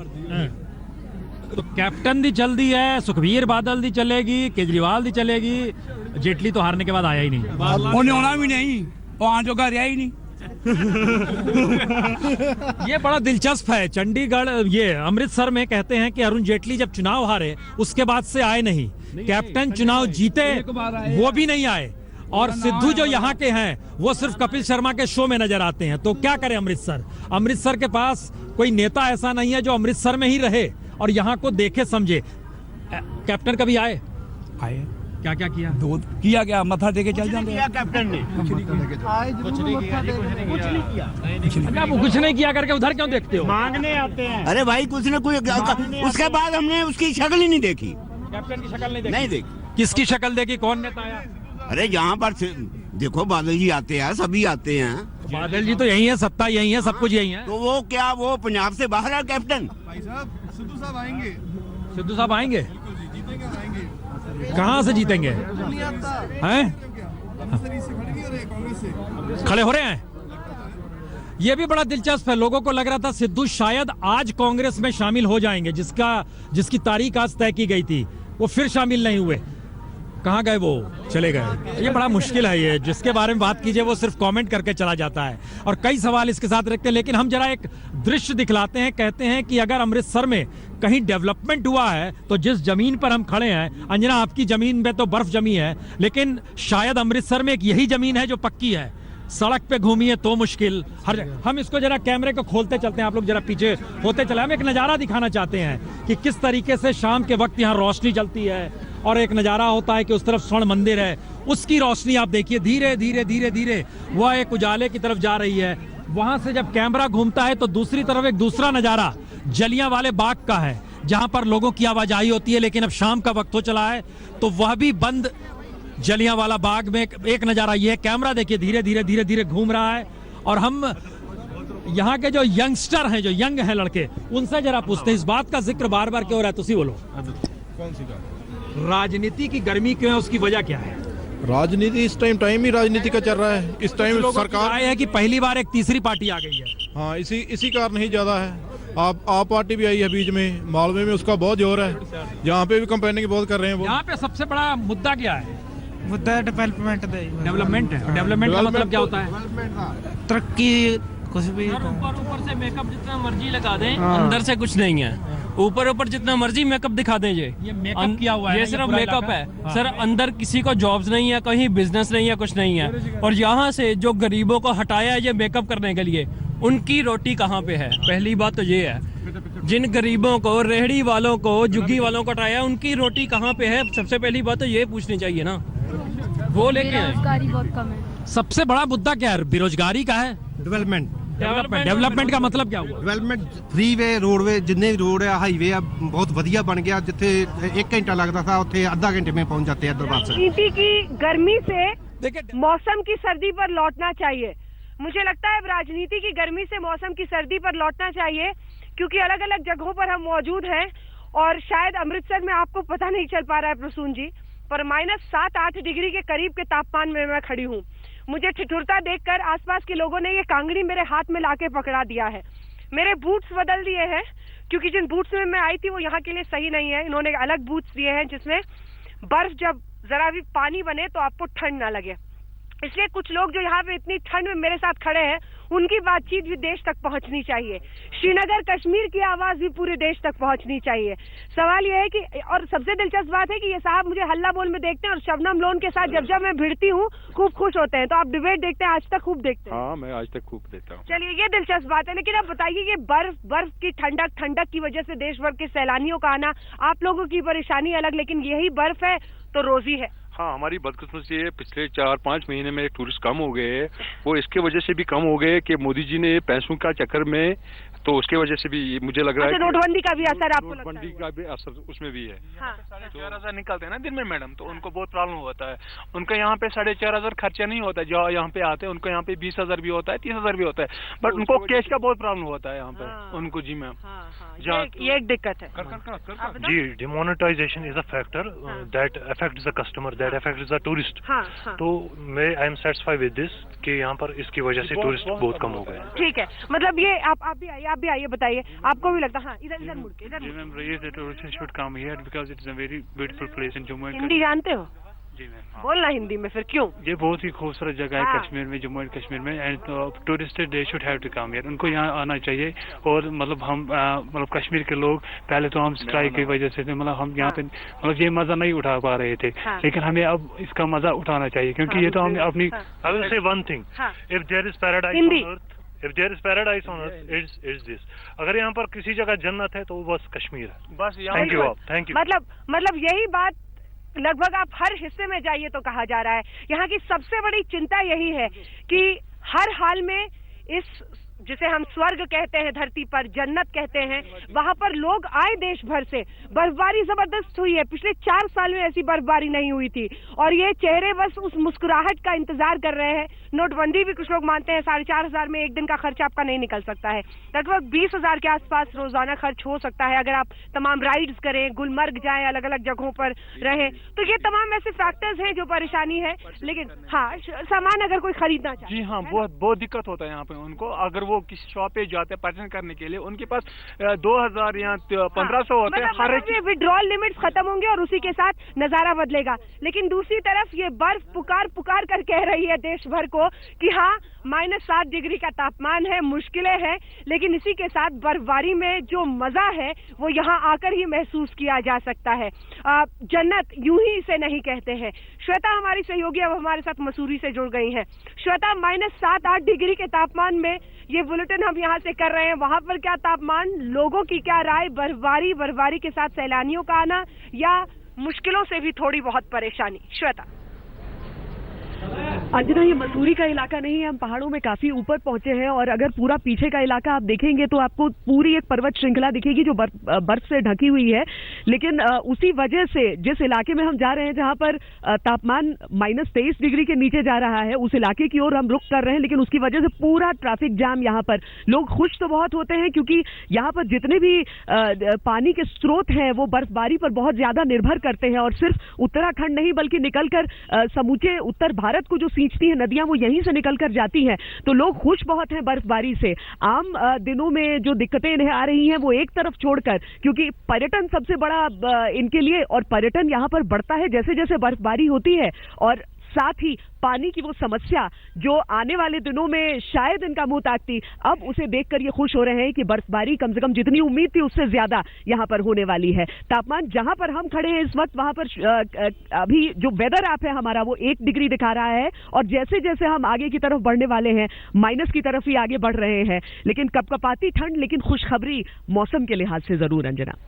तो कैप्टन दी चल दी है, सुखबीर बादल दी चलेगी, केजरीवाल दी चलेगी, जेटली तो हारने के बाद आया ही नहीं। उन्हें आना भी नहीं, वो आने जोगा रहा ही नहीं। ये बड़ा दिलचस्प है। चंडीगढ़, ये अमृतसर में कहते हैं कि अरुण जेटली जब चुनाव हारे उसके बाद से आए नहीं। कैप्टन चुनाव जीते वो भी नहीं आए। और सिद्धू जो यहाँ के हैं वो सिर्फ कपिल शर्मा के शो में नजर आते हैं। तो क्या करें अमृतसर? अमृतसर के पास कोई नेता ऐसा नहीं है जो अमृतसर में ही रहे और यहाँ को देखे समझे। कैप्टन कभी आए? क्या क्या किया? दूध किया क्या? मथा देके चल जाते हैं। कैप्टन ने कुछ नहीं किया करके उधर क्यों देखते हो? मांगने आते हैं। अरे भाई कुछ न कुछ, उसके बाद हमने उसकी शक्ल ही नहीं देखी। कैप्टन की शक्ल नहीं देखी। किसकी शक्ल देखी? कौन नेता आया? अरे यहाँ पर देखो बादल जी आते हैं, सभी आते हैं। बादल जी तो यही है, सत्ता यही है, सब कुछ यही है। तो वो क्या वो पंजाब से बाहर है कैप्टन? सिद्धू साहब आएंगे। सिद्धू साहब आएंगे? कहाँ से जीतेंगे? हैं? खड़े हो रहे हैं। ये भी बड़ा दिलचस्प है। लोगों को लग रहा था सिद्धू शायद आज कांग्रेस में शामिल हो जाएंगे, जिसकी तारीख आज तय की गई थी। वो फिर शामिल नहीं हुए। कहाँ गए? वो चले गए। ये बड़ा मुश्किल है। ये जिसके बारे में बात कीजिए वो सिर्फ कमेंट करके चला जाता है और कई सवाल इसके साथ रखते हैं। लेकिन हम जरा एक दृश्य दिखलाते हैं। कहते हैं कि अगर अमृतसर में कहीं डेवलपमेंट हुआ है तो जिस जमीन पर हम खड़े हैं, अंजना आपकी जमीन में तो बर्फ जमी है, लेकिन शायद अमृतसर में एक यही जमीन है जो पक्की है। सड़क पे घूमिए तो मुश्किल हर जगह। हम इसको जरा कैमरे को खोलते चलते हैं, आप लोग जरा पीछे होते चले। हम एक नज़ारा दिखाना चाहते हैं कि किस तरीके से शाम के वक्त यहाँ रोशनी जलती है और एक नज़ारा होता है कि उस तरफ स्वर्ण मंदिर है, उसकी रोशनी आप देखिए धीरे धीरे धीरे धीरे वह एक उजाले की तरफ जा रही है। वहां से जब कैमरा घूमता है तो दूसरी तरफ एक दूसरा नज़ारा जलियांवाले बाग का है, जहां पर लोगों की आवाजाही होती है। लेकिन अब शाम का वक्त हो चला है तो वह भी बंद। जलियांवाला बाग में एक नज़ारा ये है। कैमरा देखिए धीरे धीरे धीरे धीरे घूम रहा है और हम यहाँ के जो यंगस्टर हैं, जो यंग हैं लड़के, उनसे जरा पूछते हैं इस बात का जिक्र बार बार क्यों हो रहा है? तुसी बोलो। कौन सी का? राजनीति की गर्मी क्यों है, उसकी वजह क्या है? राजनीति इस टाइम ही राजनीति का चल रहा है। इस टाइम सरकार है कि पहली बार एक तीसरी पार्टी आ गई है। हाँ, इसी कारण ही ज्यादा है। आप पार्टी भी आई है बीच में, मालवे में उसका बहुत जोर है। यहाँ पे भी कंपेनिंग बहुत कर रहे हैं वो। यहाँ पे सबसे बड़ा मुद्दा क्या है? मुद्दा डेवलपमेंट है। डेवलपमेंट का मतलब क्या होता है? तरक्की कुछ भी। ऊपर से मेकअप जितना मर्जी लगा दें, अंदर से कुछ नहीं है। ऊपर जितना मर्जी मेकअप दिखा दें। ये मेकअप किया हुआ है, ये सिर्फ मेकअप है। सर अंदर किसी को जॉब्स नहीं है, कहीं बिजनेस नहीं है, कुछ नहीं है। और यहाँ से जो गरीबों को हटाया है ये मेकअप करने के लिए, उनकी रोटी कहाँ पे है? पहली बात तो ये है। जिन गरीबों को, रेहड़ी वालों को, झुग्गी वालों को हटाया, उनकी रोटी कहाँ पे है? सबसे पहली बात तो ये पूछनी चाहिए ना। वो लेके बेरोजगारी बहुत कम है। सबसे बड़ा मुद्दा क्या है? बेरोजगारी का है। डेवलपमेंट का मतलब क्या हुआ? डेवलपमेंट फ्रीवे, रोडवे, जितने भी रोड है, हाईवे है, बहुत बढ़िया बन गया। जिथे 1 घंटा लगता था उथे आधा घंटे में पहुंच जाते हैं दरबार से। राजनीति की गर्मी से मौसम की सर्दी पर लौटना चाहिए। मुझे लगता है राजनीति की गर्मी से मौसम की सर्दी पर लौटना चाहिए, क्योंकि अलग अलग जगहों पर हम मौजूद हैं और शायद अमृतसर में आपको पता नहीं चल पा रहा है प्रसून जी, पर -7-8 डिग्री के करीब के तापमान में मैं खड़ी हूँ। मुझे ठिठुरता देखकर आसपास के लोगों ने ये कांगड़ी मेरे हाथ में लाके पकड़ा दिया है। मेरे बूट्स बदल दिए हैं क्योंकि जिन बूट्स में मैं आई थी वो यहाँ के लिए सही नहीं है। इन्होंने अलग बूट्स दिए हैं जिसमें बर्फ जब जरा भी पानी बने तो आपको ठंड ना लगे। इसलिए कुछ लोग जो यहाँ पे इतनी ठंड में मेरे साथ खड़े हैं उनकी बातचीत भी देश तक पहुंचनी चाहिए। श्रीनगर कश्मीर की आवाज भी पूरे देश तक पहुंचनी चाहिए। सवाल ये है कि, और सबसे दिलचस्प बात है कि ये साहब मुझे हल्ला बोल में देखते हैं और शबनम लोन के साथ जब जब मैं भिड़ती हूँ खूब खुश होते हैं। तो आप डिबेट देखते हैं आज तक खूब देखते हैं? हाँ, मैं आज तक खूब देखता हूँ। चलिए, ये दिलचस्प बात है। लेकिन अब बताइए कि बर्फ की ठंडक की वजह से देश भर के सैलानियों का आना, आप लोगों की परेशानी अलग, लेकिन यही बर्फ है तो रोजी है। हाँ, हमारी बदकिस्मती है पिछले 4-5 महीने में टूरिस्ट कम हो गए। वो इसके वजह से भी कम हो गए कि मोदी जी ने पैसों का चक्कर में, तो उसके वजह से भी मुझे लग रहा है नोटबंदी का भी असर आपको लगता है? नोटबंदी का भी असर उसमें भी है। हाँ। 4,500 निकलते हैं ना दिन में मैडम, तो उनको बहुत प्रॉब्लम होता है। उनको यहाँ पे 4,500 खर्चा नहीं होता, जो यहाँ पे आते हैं उनको यहाँ पे 20,000 भी होता है, 30,000 भी होता है, बट उनको कैश का बहुत प्रॉब्लम होता है यहाँ पे उनको। जी मैम, ये एक दिक्कत है जी। Demonetisation is a factor that affects the customer, that affects the tourist. तो मैं I am satisfied with this कि यहाँ पर इसकी वजह से टूरिस्ट बहुत कम हो गए। ठीक है, मतलब ये आप भी आइए, बताइए आपको भी लगता है? हाँ, इधर मुड़ के, इधर। Should come here because it is a very beautiful place in Jammu and Hindi जानते हो? जी मैम। बोलना हिंदी में फिर, क्यों? ये बहुत ही खूबसूरत जगह है कश्मीर में, जम्मू एंड कश्मीर में, and tourist they should have to come here. उनको यहाँ आना चाहिए। और मतलब हम कश्मीर के लोग पहले तो हम स्ट्राइक की वजह से मतलब हम यहाँ पे ये मजा नहीं उठा पा रहे थे, लेकिन हमें अब इसका मजा उठाना चाहिए क्योंकि ये तो हम अपनी। I will say one thing, if there is paradise on earth, If there is paradise on earth, it's this. अगर यहाँ पर किसी जगह जन्नत है तो वो बस कश्मीर है। बस थैंक यू आप, थैंक यू। मतलब यही बात लगभग आप हर हिस्से में जाइए तो कहा जा रहा है। यहाँ की सबसे बड़ी चिंता यही है कि हर हाल में इस जिसे हम स्वर्ग कहते हैं, धरती पर जन्नत कहते हैं, वहां पर लोग आए देश भर से। बर्फबारी जबरदस्त हुई है, पिछले 4 साल में ऐसी बर्फबारी नहीं हुई थी और ये चेहरे बस उस मुस्कुराहट का इंतजार कर रहे हैं। नोटबंदी भी कुछ लोग मानते हैं 4,500 में एक दिन का खर्च आपका नहीं निकल सकता है। लगभग 20,000 के आसपास रोजाना खर्च हो सकता है अगर आप तमाम राइड्स करें, गुलमर्ग जाएं, अलग अलग जगहों पर रहें। तो ये तमाम ऐसे फैक्टर्स हैं जो परेशानी है। लेकिन हाँ, सामान अगर कोई खरीदना चाहे, जी हाँ, बहुत दिक्कत होता है यहाँ पे उनको। अगर वो किसी शॉप पे जाते हैं पर्चेस करने के लिए, उनके पास 2,000 या 1,500 होते हैं। हर एक विड्रॉल लिमिट्स खत्म होंगे और उसी के साथ नजारा बदलेगा। लेकिन दूसरी तरफ ये बर्फ पुकार कर कह रही है देश भर को कि हाँ, -7 डिग्री का तापमान है, मुश्किलें हैं, लेकिन इसी के साथ बर्फबारी में जो मजा है वो यहाँ आकर ही महसूस किया जा सकता है। जन्नत यूं ही इसे नहीं कहते हैं। श्वेता हमारी सहयोगी अब हमारे साथ मसूरी से जुड़ गई हैं। श्वेता, -7-8 डिग्री के तापमान में ये बुलेटिन हम यहाँ से कर रहे हैं, वहां पर क्या तापमान, लोगों की क्या राय, बर्फबारी के साथ सैलानियों का आना या मुश्किलों से भी थोड़ी बहुत परेशानी? श्वेता। अंजना, ये मसूरी का इलाका नहीं है, हम पहाड़ों में काफी ऊपर पहुंचे हैं और अगर पूरा पीछे का इलाका आप देखेंगे तो आपको पूरी एक पर्वत श्रृंखला दिखेगी जो बर्फ से ढकी हुई है। लेकिन उसी वजह से जिस इलाके में हम जा रहे हैं जहां पर तापमान -23 डिग्री के नीचे जा रहा है, उस इलाके की ओर हम रुख कर रहे हैं, लेकिन उसकी वजह से पूरा ट्रैफिक जाम। यहाँ पर लोग खुश तो बहुत होते हैं क्योंकि यहाँ पर जितने भी पानी के स्रोत हैं वो बर्फबारी पर बहुत ज्यादा निर्भर करते हैं और सिर्फ उत्तराखंड नहीं बल्कि निकलकर समूचे उत्तर भारत को जो सींचती है नदियां वो यहीं से निकलकर जाती हैं। तो लोग खुश बहुत हैं बर्फबारी से। आम दिनों में जो दिक्कतें इन्हें आ रही हैं वो एक तरफ छोड़कर, क्योंकि पर्यटन सबसे बड़ा इनके लिए, और पर्यटन यहाँ पर बढ़ता है जैसे जैसे बर्फबारी होती है, और साथ ही पानी की वो समस्या जो आने वाले दिनों में शायद इनका मुंह ताकती, अब उसे देखकर ये खुश हो रहे हैं कि बर्फबारी कम से कम जितनी उम्मीद थी उससे ज्यादा यहाँ पर होने वाली है। तापमान जहां पर हम खड़े हैं इस वक्त, वहां पर अभी जो वेदर ऐप है हमारा वो 1 डिग्री दिखा रहा है और जैसे जैसे हम आगे की तरफ बढ़ने वाले हैं माइनस की तरफ ही आगे बढ़ रहे हैं। लेकिन कपकपाती ठंड, लेकिन खुशखबरी मौसम के लिहाज से जरूर। अंजना,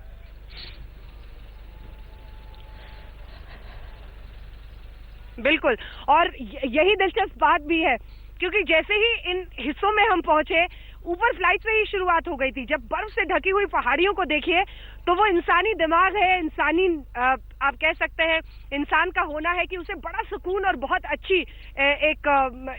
बिल्कुल, और यही दिलचस्प बात भी है क्योंकि जैसे ही इन हिस्सों में हम पहुंचे, ऊपर फ्लाइट से ही शुरुआत हो गई थी। जब बर्फ से ढकी हुई पहाड़ियों को देखिए तो वो इंसानी दिमाग है, इंसानी आप कह सकते हैं इंसान का होना है कि उसे बड़ा सुकून और बहुत अच्छी एक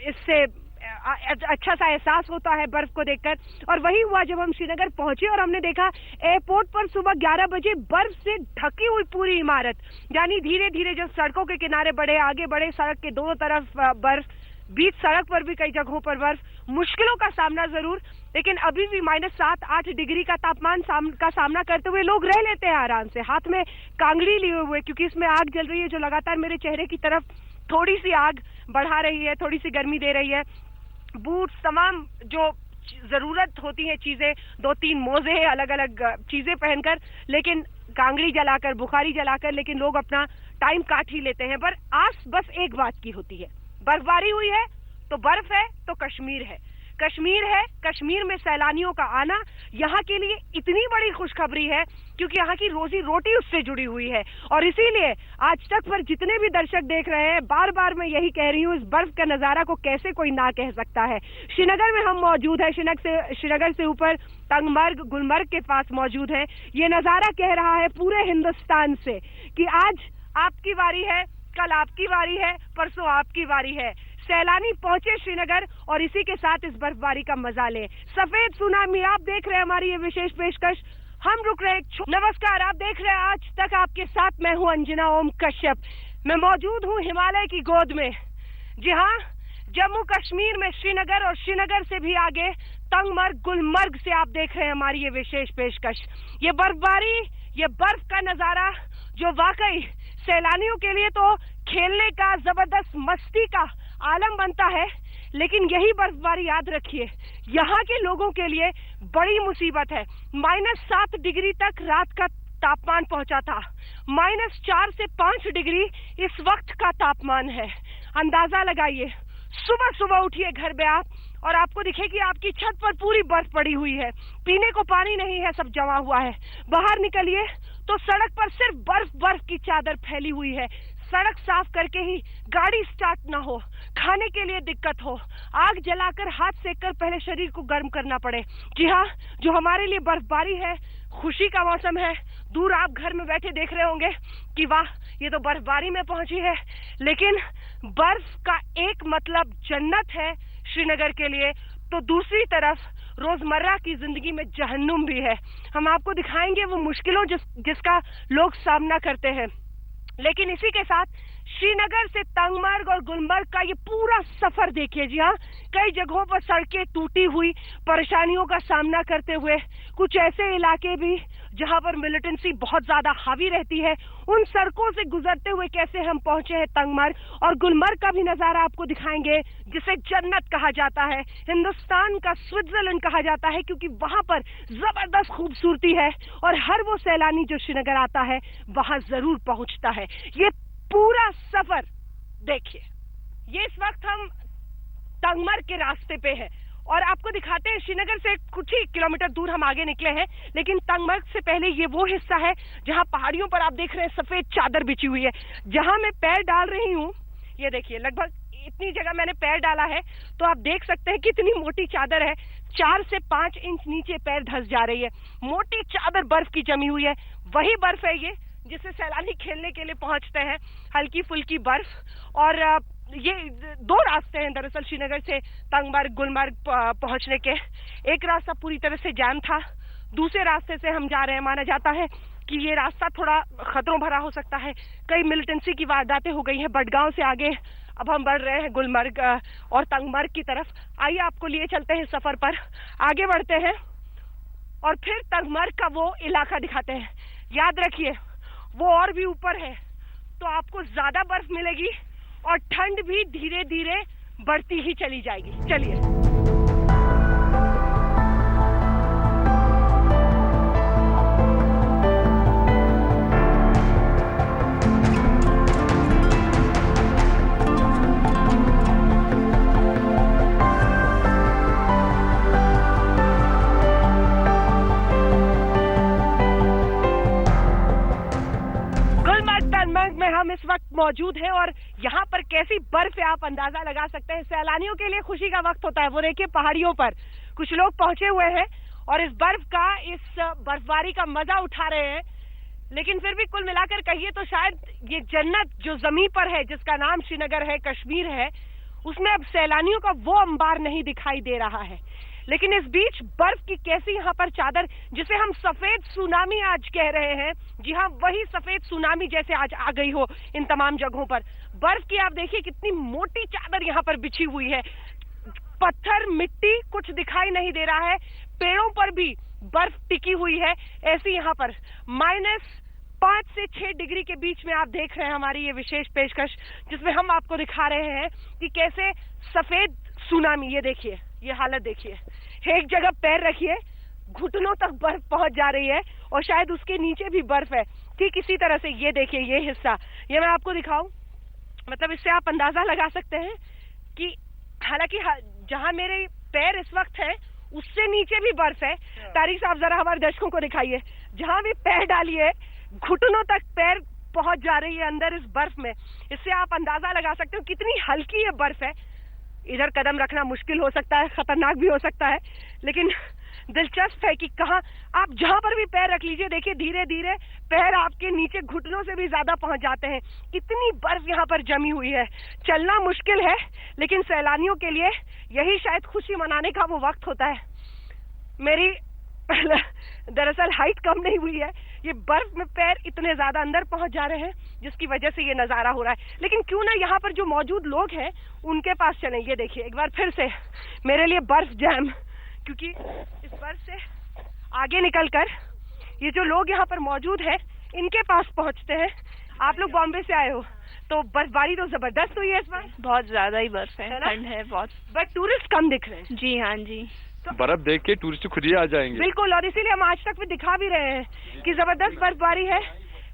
इससे अच्छा सा एहसास होता है बर्फ को देखकर। और वही हुआ जब हम श्रीनगर पहुंचे और हमने देखा एयरपोर्ट पर सुबह 11 बजे बर्फ से ढकी हुई पूरी इमारत, यानी धीरे धीरे जब सड़कों के किनारे बढ़े, आगे बढ़े, सड़क के दोनों तरफ बर्फ, बीच सड़क पर भी कई जगहों पर बर्फ, मुश्किलों का सामना जरूर, लेकिन अभी भी -7-8 डिग्री का तापमान का सामना करते हुए लोग रह लेते हैं आराम से, हाथ में कांगड़ी लिए हुए, क्योंकि इसमें आग जल रही है जो लगातार मेरे चेहरे की तरफ थोड़ी सी आग बढ़ा रही है, थोड़ी सी गर्मी दे रही है। बूट्स, तमाम जो जरूरत होती है चीजें, 2-3 मोजे अलग अलग चीजें पहनकर, लेकिन कांगड़ी जलाकर, बुखारी जलाकर, लेकिन लोग अपना टाइम काट ही लेते हैं। पर आस बस एक बात की होती है, बर्फबारी हुई है तो बर्फ है तो कश्मीर है, कश्मीर है, कश्मीर में सैलानियों का आना यहाँ के लिए इतनी बड़ी खुशखबरी है क्योंकि यहाँ की रोजी रोटी उससे जुड़ी हुई है। और इसीलिए आज तक पर जितने भी दर्शक देख रहे हैं, बार बार मैं यही कह रही हूँ, इस बर्फ का नजारा को कैसे कोई ना कह सकता है। श्रीनगर में हम मौजूद है, श्रीनगर से ऊपर तंगमर्ग, गुलमर्ग के पास मौजूद है। ये नजारा कह रहा है पूरे हिंदुस्तान से कि आज आपकी बारी है, कल आपकी बारी है, परसों आपकी बारी है। सैलानी पहुंचे श्रीनगर और इसी के साथ इस बर्फबारी का मजा ले। सफेद सुनामी, आप देख रहे हैं हमारी ये विशेष पेशकश। हम रुक रहे नमस्कार, आप देख रहे हैं आज तक आपके साथ मैं हूं अंजना ओम कश्यप। मैं मौजूद हूं हिमालय की गोद में। जी हाँ, जम्मू कश्मीर में श्रीनगर और श्रीनगर से भी आगे तंगमर्ग, गुलमर्ग से आप देख रहे हैं हमारी ये विशेष पेशकश। ये बर्फबारी, ये बर्फ का नजारा जो वाकई सैलानियों के लिए तो खेलने का, जबरदस्त मस्ती का आलम बनता है, लेकिन यही बर्फबारी याद रखिए यहाँ के लोगों के लिए बड़ी मुसीबत है। -7 डिग्री तक रात का तापमान पहुंचा था, -4 से 5 डिग्री इस वक्त का तापमान है। अंदाजा लगाइए, सुबह सुबह उठिए घर में आप और आपको दिखे कि आपकी छत पर पूरी बर्फ पड़ी हुई है, पीने को पानी नहीं है, सब जमा हुआ है। बाहर निकलिए तो सड़क पर सिर्फ बर्फ की चादर फैली हुई है। सड़क साफ करके ही गाड़ी स्टार्ट ना हो, खाने के लिए दिक्कत हो, आग जलाकर हाथ सेककर पहले शरीर को गर्म करना पड़े। जी हाँ, जो हमारे लिए बर्फबारी है, खुशी का मौसम है। दूर आप घर में बैठे देख रहे होंगे कि वाह, ये तो बर्फबारी में पहुंची है, लेकिन बर्फ का एक मतलब जन्नत है श्रीनगर के लिए, तो दूसरी तरफ रोजमर्रा की जिंदगी में जहन्नुम भी है। हम आपको दिखाएंगे वो मुश्किलों जिसका लोग सामना करते हैं। लेकिन इसी के साथ श्रीनगर से तंगमर्ग और गुलमर्ग का ये पूरा सफर देखिए। जी हाँ, कई जगहों पर सड़कें टूटी हुई, परेशानियों का सामना करते हुए, कुछ ऐसे इलाके भी जहां पर मिलिटेंसी बहुत ज्यादा हावी रहती है, उन सड़कों से गुजरते हुए कैसे हम पहुंचे हैं तंगमर्ग। और गुलमर्ग का भी नजारा आपको दिखाएंगे, जिसे जन्नत कहा जाता है, हिंदुस्तान का स्विट्जरलैंड कहा जाता है, क्योंकि वहां पर जबरदस्त खूबसूरती है और हर वो सैलानी जो श्रीनगर आता है वहां जरूर पहुंचता है। ये पूरा सफर देखिए। ये इस वक्त हम तंगमर्ग के रास्ते पे है और आपको दिखाते हैं, श्रीनगर से कुछ ही किलोमीटर दूर हम आगे निकले हैं, लेकिन तंगमर्ग से पहले ये वो हिस्सा है जहां पहाड़ियों पर आप देख रहे हैं सफेद चादर बिछी हुई है। जहां मैं पैर डाल रही हूँ, ये देखिए, लगभग इतनी जगह मैंने पैर डाला है, तो आप देख सकते हैं कितनी मोटी चादर है। 4 से 5 इंच नीचे पैर धंस जा रही है, मोटी चादर बर्फ की जमी हुई है। वही बर्फ है ये जिससे सैलानी खेलने के लिए पहुंचते हैं, हल्की फुल्की बर्फ। और ये 2 रास्ते हैं दरअसल श्रीनगर से तंगमर्ग, गुलमर्ग पहुंचने के। एक रास्ता पूरी तरह से जाम था, दूसरे रास्ते से हम जा रहे हैं। माना जाता है कि ये रास्ता थोड़ा खतरों भरा हो सकता है, कई मिलिटेंसी की वारदातें हो गई हैं। बडगांव से आगे अब हम बढ़ रहे हैं गुलमर्ग और तंगमर्ग की तरफ। आइए आपको लिए चलते हैं सफर पर, आगे बढ़ते हैं और फिर तंगमर्ग का वो इलाका दिखाते हैं। याद रखिए, वो और भी ऊपर है, तो आपको ज्यादा बर्फ मिलेगी और ठंड भी धीरे धीरे बढ़ती ही चली जाएगी। चलिए। में हम इस वक्त मौजूद हैं और यहाँ पर कैसी बर्फ है आप अंदाजा लगा सकते हैं। सैलानियों के लिए खुशी का वक्त होता है। वो देखिए, पहाड़ियों पर कुछ लोग पहुंचे हुए हैं और इस बर्फबारी का मजा उठा रहे हैं। लेकिन फिर भी कुल मिलाकर कहिए तो शायद ये जन्नत जो जमीन पर है, जिसका नाम श्रीनगर है, कश्मीर है, उसमें अब सैलानियों का वो अंबार नहीं दिखाई दे रहा है। लेकिन इस बीच बर्फ की कैसी यहाँ पर चादर, जिसे हम सफेद सुनामी आज कह रहे हैं, जी हाँ, वही सफेद सुनामी जैसे आज आ गई हो इन तमाम जगहों पर। बर्फ की आप देखिए कितनी मोटी चादर यहाँ पर बिछी हुई है, पत्थर मिट्टी कुछ दिखाई नहीं दे रहा है, पेड़ों पर भी बर्फ टिकी हुई है। ऐसी यहाँ पर -5 से 6 डिग्री के बीच में आप देख रहे हैं हमारी ये विशेष पेशकश, जिसमें हम आपको दिखा रहे हैं कि कैसे सफेद सुनामी, ये देखिए, ये हालत देखिए, एक जगह पैर रखिए, घुटनों तक बर्फ पहुंच जा रही है और शायद उसके नीचे भी बर्फ है। ठीक इसी तरह से ये देखिए, ये हिस्सा, ये मैं आपको दिखाऊं, मतलब इससे आप अंदाजा लगा सकते हैं कि हालांकि जहां मेरे पैर इस वक्त है उससे नीचे भी बर्फ है। तारिक साहब जरा हमारे दर्शकों को दिखाइए, जहां भी पैर डालिए घुटनों तक पैर पहुंच जा रही है अंदर इस बर्फ में। इससे आप अंदाजा लगा सकते हो कितनी हल्की ये बर्फ है। इधर कदम रखना मुश्किल हो सकता है, खतरनाक भी हो सकता है, लेकिन दिलचस्प है कि कहाँ आप जहां पर भी पैर रख लीजिए, देखिए धीरे धीरे पैर आपके नीचे घुटनों से भी ज्यादा पहुंच जाते हैं। कितनी बर्फ यहाँ पर जमी हुई है, चलना मुश्किल है, लेकिन सैलानियों के लिए यही शायद खुशी मनाने का वो वक्त होता है। मेरी दरअसल हाइट कम नहीं हुई है, ये बर्फ में पैर इतने ज्यादा अंदर पहुंच जा रहे हैं जिसकी वजह से ये नजारा हो रहा है। लेकिन क्यों ना यहाँ पर जो मौजूद लोग हैं उनके पास चलें। ये देखिए एक बार फिर से मेरे लिए बर्फ जैम, क्योंकि इस बर्फ से आगे निकलकर ये जो लोग यहाँ पर मौजूद हैं इनके पास पहुंचते हैं। आप लोग बॉम्बे से आए हो तो बर्फबारी तो जबरदस्त हुई है इस बार, बहुत ज्यादा ही बर्फ है, ठंड है बहुत, बट टूरिस्ट कम दिख रहे हैं। जी हाँ जी, तो बर्फ देख के टूरिस्ट खुद ही आ जाएंगे। बिल्कुल, और इसीलिए हम आज तक भी दिखा भी रहे हैं कि जबरदस्त बर्फबारी है,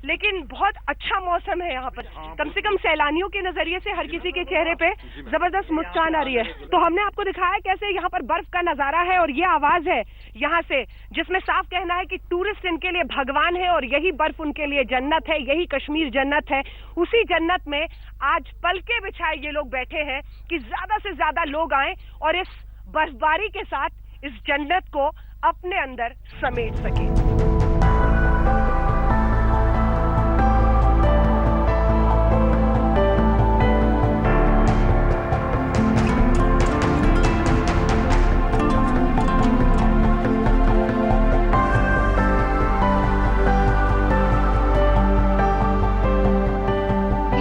लेकिन बहुत अच्छा मौसम है यहाँ पर। कम से कम सैलानियों के नजरिए से हर किसी के चेहरे पे जबरदस्त मुस्कान आ रही है। तो हमने आपको दिखाया कैसे यहाँ पर बर्फ का नजारा है, और ये आवाज है यहाँ से जिसमें साफ कहना है कि टूरिस्ट इनके लिए भगवान है और यही बर्फ उनके लिए जन्नत है, यही कश्मीर जन्नत है। उसी जन्नत में आज पलके बिछाए ये लोग बैठे हैं कि ज्यादा से ज्यादा लोग आए और इस बर्फबारी के साथ इस जन्नत को अपने अंदर समेट सके।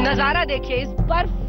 नजारा देखिए, इस बर्फ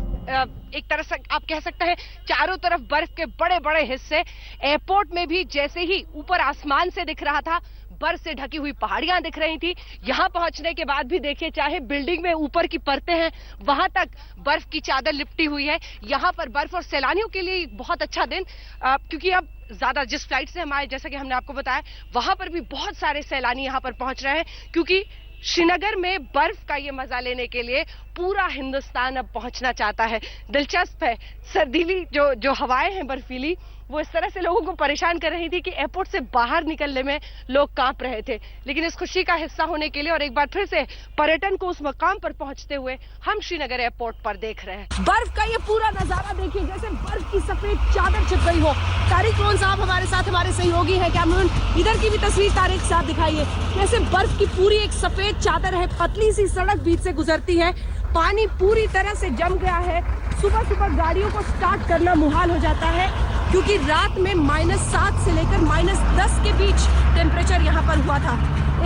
एक तरह से आप कह सकते हैं चारों तरफ बर्फ के बड़े बड़े हिस्से। एयरपोर्ट में भी जैसे ही ऊपर आसमान से दिख रहा था, बर्फ से ढकी हुई पहाड़ियां दिख रही थी। यहां पहुंचने के बाद भी देखिए, चाहे बिल्डिंग में ऊपर की परतें हैं वहां तक बर्फ की चादर लिपटी हुई है। यहां पर बर्फ और सैलानियों के लिए बहुत अच्छा दिन, क्योंकि अब ज्यादा जिस फ्लाइट से हम आए, जैसा कि हमने आपको बताया, वहां पर भी बहुत सारे सैलानी यहां पर पहुंच रहे हैं, क्योंकि श्रीनगर में बर्फ का ये मजा लेने के लिए पूरा हिंदुस्तान अब पहुंचना चाहता है। दिलचस्प है, सर्दीली जो हवाएं हैं बर्फीली, वो इस तरह से लोगों को परेशान कर रही थी कि एयरपोर्ट से बाहर निकलने में लोग कांप रहे थे। लेकिन इस खुशी का हिस्सा होने के लिए और एक बार फिर से पर्यटन को उस मकाम पर पहुंचते हुए हम श्रीनगर एयरपोर्ट पर देख रहे हैं। बर्फ का ये पूरा नजारा देखिए, जैसे बर्फ की सफेद चादर छिप गई हो। तारिक रोहन साहब हमारे साथ, हमारे सहयोगी है कैमरून, इधर की भी तस्वीर तारिक साहब दिखाइए, कैसे बर्फ की पूरी एक सफेद चादर है, पतली सी सड़क बीच से गुजरती है, पानी पूरी तरह से जम गया है। सुबह सुबह गाड़ियों को स्टार्ट करना मुहाल हो जाता है, क्योंकि रात में -7 से लेकर -10 के बीच टेम्परेचर यहाँ पर हुआ था।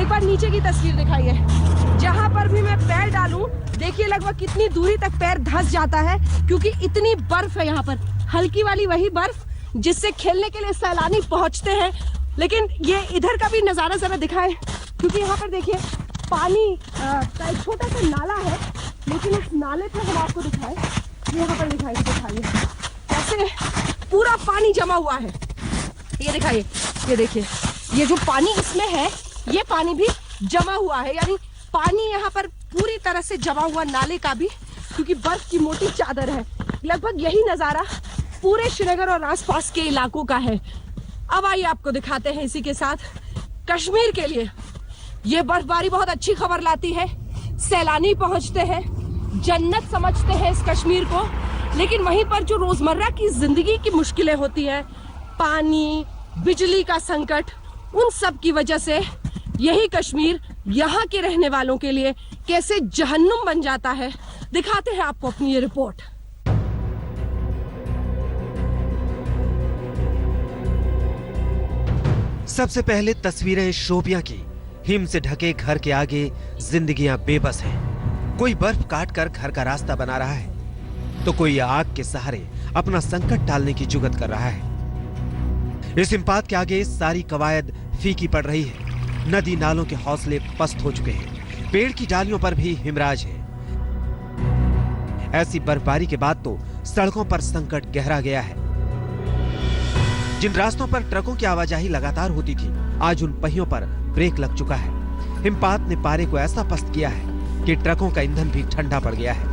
एक बार नीचे की तस्वीर दिखाइए, जहाँ पर भी मैं पैर डालूं देखिए लगभग कितनी दूरी तक पैर धंस जाता है, क्योंकि इतनी बर्फ है यहाँ पर। हल्की वाली वही बर्फ जिससे खेलने के लिए सैलानी पहुंचते हैं। लेकिन ये इधर का भी नजारा जरा दिखाएं, क्योंकि यहाँ पर देखिए पानी का एक छोटा सा नाला है, लेकिन उस नाले पे हम आपको दिखाएं, यहाँ पर दिखाइए कैसे पूरा पानी जमा हुआ है। ये दिखाइए, ये देखिए, ये जो पानी इसमें है ये पानी भी जमा हुआ है, यानी पानी यहाँ पर पूरी तरह से जमा हुआ नाले का भी, क्योंकि बर्फ की मोटी चादर है। लगभग यही नजारा पूरे श्रीनगर और आसपास के इलाकों का है। अब आइए आपको दिखाते हैं इसी के साथ कश्मीर के लिए ये बर्फबारी बहुत अच्छी खबर लाती है। सैलानी पहुंचते हैं, जन्नत समझते हैं इस कश्मीर को, लेकिन वहीं पर जो रोजमर्रा की जिंदगी की मुश्किलें होती हैं, पानी, बिजली का संकट, उन सब की वजह से यही कश्मीर यहाँ के रहने वालों के लिए कैसे जहन्नुम बन जाता है। दिखाते हैं आपको अपनी ये रिपोर्ट। सबसे पहले तस्वीरें शोपियां की। हिम से ढके घर के आगे जिंदगियां बेबस हैं। कोई बर्फ काट कर घर का रास्ता बना रहा है तो कोई आग के सहारे अपना संकट टालने की जुगत कर रहा है। इस हिमपात के आगे सारी कवायद फीकी पड़ रही है। नदी नालों के हौसले पस्त हो चुके हैं। पेड़ की डालियों पर भी हिमराज है। ऐसी बर्फबारी के बाद तो सड़कों पर संकट गहरा गया है। जिन रास्तों पर ट्रकों की आवाजाही लगातार होती थी, आज उन पहियों पर ब्रेक लग चुका है। हिमपात ने पारे को ऐसा पस्त किया है कि ट्रकों का ईंधन भी ठंडा पड़ गया है।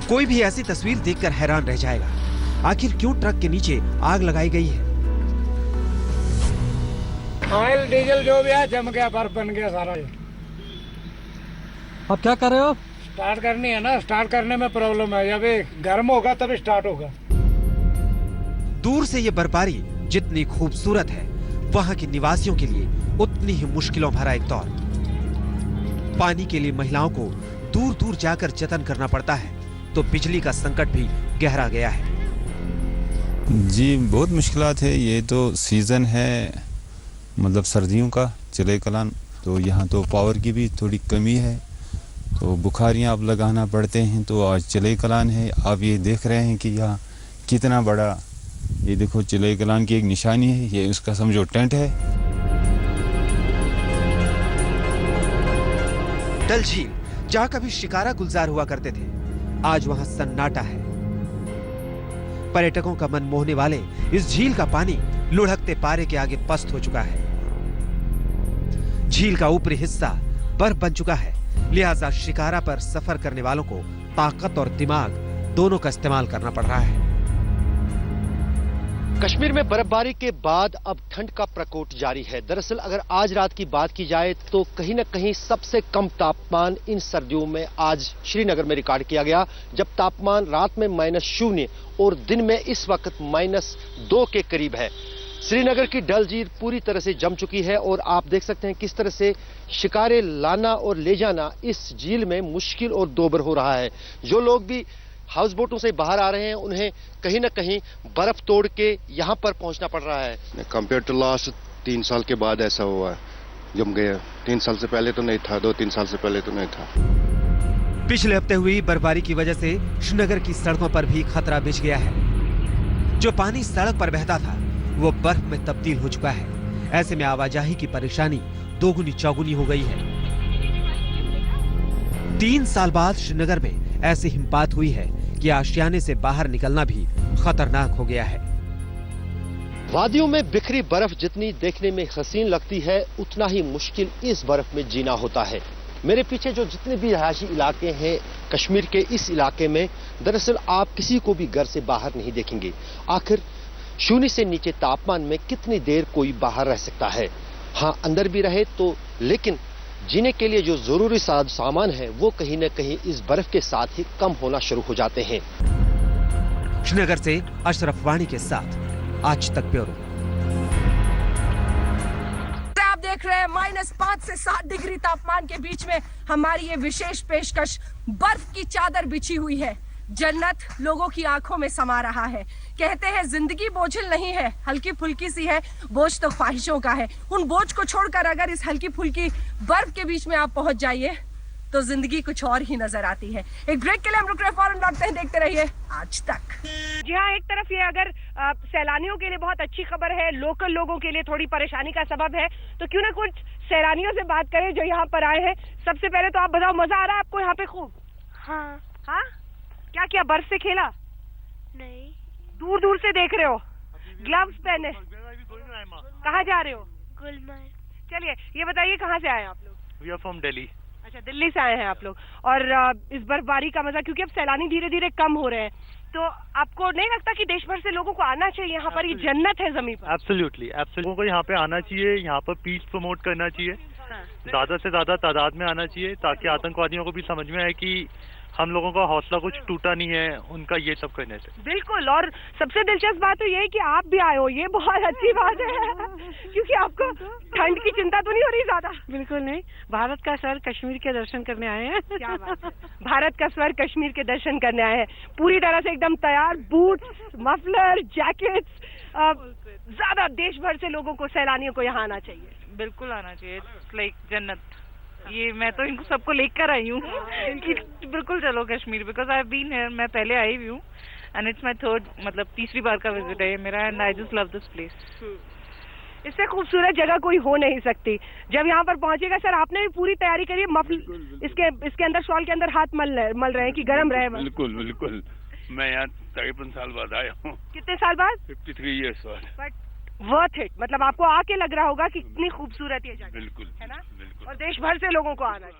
कोई भी ऐसी तस्वीर देखकर हैरान रह जाएगा। आखिर क्यों ट्रक के नीचे आग लगाई गई है? ऑयल डीजल जो भी है जम गया, बर्फ बन गया सारा। अब क्या कर रहे हो? स्टार्ट करनी है ना, स्टार्ट करने में प्रॉब्लम है। जब ये गर्म होगा तब स्टार्ट होगा। दूर से ये बर्फबारी जितनी खूबसूरत है, वहां के निवासियों के लिए उतनी ही मुश्किलों भरा एक दौर। पानी के लिए महिलाओं को दूर दूर जाकर जतन करना पड़ता है, तो बिजली का संकट भी गहरा गया है। जी बहुत मुश्किलात है। ये तो सीजन है, मतलब सर्दियों का चिले कलान, तो यहाँ तो पावर की भी थोड़ी कमी है, तो बुखारियाँ अब लगाना पड़ते हैं। तो आज चिले कलान है। आप ये देख रहे हैं कि यहाँ कितना बड़ा, ये देखो चिले कलान की एक निशानी है, ये उसका समझो टेंट है। डल झील जहाँ कभी शिकारा गुलजार हुआ करते थे, आज वहां सन्नाटा है। पर्यटकों का मन मोहने वाले इस झील का पानी लुढ़कते पारे के आगे पस्त हो चुका है। झील का ऊपरी हिस्सा बर्फ बन चुका है, लिहाजा शिकारा पर सफर करने वालों को ताकत और दिमाग दोनों का इस्तेमाल करना पड़ रहा है। कश्मीर में बर्फबारी के बाद अब ठंड का प्रकोप जारी है। दरअसल अगर आज रात की बात की जाए तो कहीं न कहीं सबसे कम तापमान इन सर्दियों में आज श्रीनगर में रिकॉर्ड किया गया, जब तापमान रात में -0 और दिन में इस वक्त -2 के करीब है। श्रीनगर की डल झील पूरी तरह से जम चुकी है और आप देख सकते हैं किस तरह से शिकारे लाना और ले जाना इस झील में मुश्किल और दोबर हो रहा है। जो लोग भी हाउस बोटों से बाहर आ रहे हैं, उन्हें कहीं न कहीं बर्फ तोड़ के यहाँ पर पहुंचना पड़ रहा है। कंपेयर टू लास्ट 3 साल के बाद ऐसा हुआ है, जम गया। 3 साल से पहले तो नहीं था, 2-3 साल से पहले तो नहीं था। पिछले हफ्ते हुई बर्फबारी की वजह से श्रीनगर की सड़कों पर भी खतरा बिछ गया है। जो पानी सड़क पर बहता था वो बर्फ में तब्दील हो चुका है। ऐसे में आवाजाही की परेशानी दोगुनी चौगुनी हो गई है। 3 साल बाद श्रीनगर में ऐसी हिमपात हुई है कि आशियाने से बाहर निकलना भी खतरनाक हो गया है। वादियों में बिखरी बर्फ जितनी देखने में हसीन लगती है, उतना ही मुश्किल इस बर्फ में जीना होता है। मेरे पीछे जो जितने भी रहायशी इलाके हैं कश्मीर के, इस इलाके में दरअसल आप किसी को भी घर से बाहर नहीं देखेंगे। आखिर 0 से नीचे तापमान में कितनी देर कोई बाहर रह सकता है? हाँ, अंदर भी रहे तो, लेकिन जीने के लिए जो जरूरी सामान है वो कहीं न कहीं इस बर्फ के साथ ही कम होना शुरू हो जाते हैं। श्रीनगर से अशरफ वाणी के साथ आज तक ब्यूरो। आप देख रहे हैं -5 से 7 डिग्री तापमान के बीच में हमारी ये विशेष पेशकश। बर्फ की चादर बिछी हुई है, जन्नत लोगों की आंखों में समा रहा है। कहते हैं जिंदगी बोझिल नहीं है, हल्की फुल्की सी है, बोझ तो ख्वाहिशों का है। उन बोझ को छोड़कर अगर इस हल्की फुल्की बर्फ के बीच में आप पहुंच जाइए तो जिंदगी कुछ और ही नजर आती है। एक ब्रेक के लिए हम रुक रहे, फौरन लौटते हैं, देखते रहिए आज तक। जी हाँ, एक तरफ ये अगर सैलानियों के लिए बहुत अच्छी खबर है, लोकल लोगों के लिए थोड़ी परेशानी का सबब है, तो क्यों ना कुछ सैलानियों से बात करें जो यहाँ पर आए हैं। सबसे पहले तो आप बताओ, मजा आ रहा है आपको यहाँ पे? खूब। हाँ, क्या क्या बर्फ से खेला? नहीं। दूर दूर से देख रहे हो, ग्लव्स पहने। कहाँ जा रहे हो? गुलमर्ग। चलिए ये बताइए कहाँ से आए आप लोग? We are from Delhi. अच्छा, दिल्ली से आए हैं आप लोग। और इस बर्फबारी का मजा, क्योंकि अब सैलानी धीरे धीरे कम हो रहे हैं, तो आपको नहीं लगता कि देश भर से लोगों को आना चाहिए यहाँ पर? ये जन्नत है जमीन पर। एब्सोल्युटली, लोगों को यहाँ पे आना चाहिए, यहाँ पर पीस प्रमोट करना चाहिए, ज्यादा से ज्यादा तादाद में आना चाहिए, ताकि आतंकवादियों को भी समझ में आए कि हम लोगों का हौसला कुछ टूटा नहीं है उनका ये सब करने से। बिल्कुल, और सबसे दिलचस्प बात तो ये है कि आप भी आए हो, ये बहुत अच्छी बात है क्योंकि आपको ठंड की चिंता तो नहीं हो रही ज्यादा? बिल्कुल नहीं, भारत का सर कश्मीर के दर्शन करने आए हैं। क्या बात है, भारत का स्वर कश्मीर के दर्शन करने आए हैं, पूरी तरह से एकदम तैयार, बूट्स, मफलर, जैकेट्स, ज्यादा देश भर से लोगों को, सैलानियों को यहाँ आना चाहिए? बिल्कुल आना चाहिए, इट्स लाइक जन्नत। ये मैं तो इनको सबको लेकर आई हूँ कि बिल्कुल चलो Kashmir, because I have been here, मैं पहले आई हुई हूँ एंड इट्स माय थर्ड, मतलब तीसरी बार का विजिट है ये मेरा, and I just love this place. इससे खूबसूरत जगह कोई हो नहीं सकती। जब यहाँ पर पहुंचेगा सर, आपने भी पूरी तैयारी करी है, इसके अंदर शॉल के अंदर हाथ मल रहे हैं कि गर्म रहे? बिल्कुल बिल्कुल, मैं यहाँ 53 साल बाद आया हूँ। कितने साल बाद? 53 ईयर्स बाद। बट वर्थ इट, मतलब आपको आके लग रहा होगा कि कितनी खूबसूरत ये जगह बिल्कुल है ना, बिल्कुल। और देश भर से लोगों को आना चाहिए।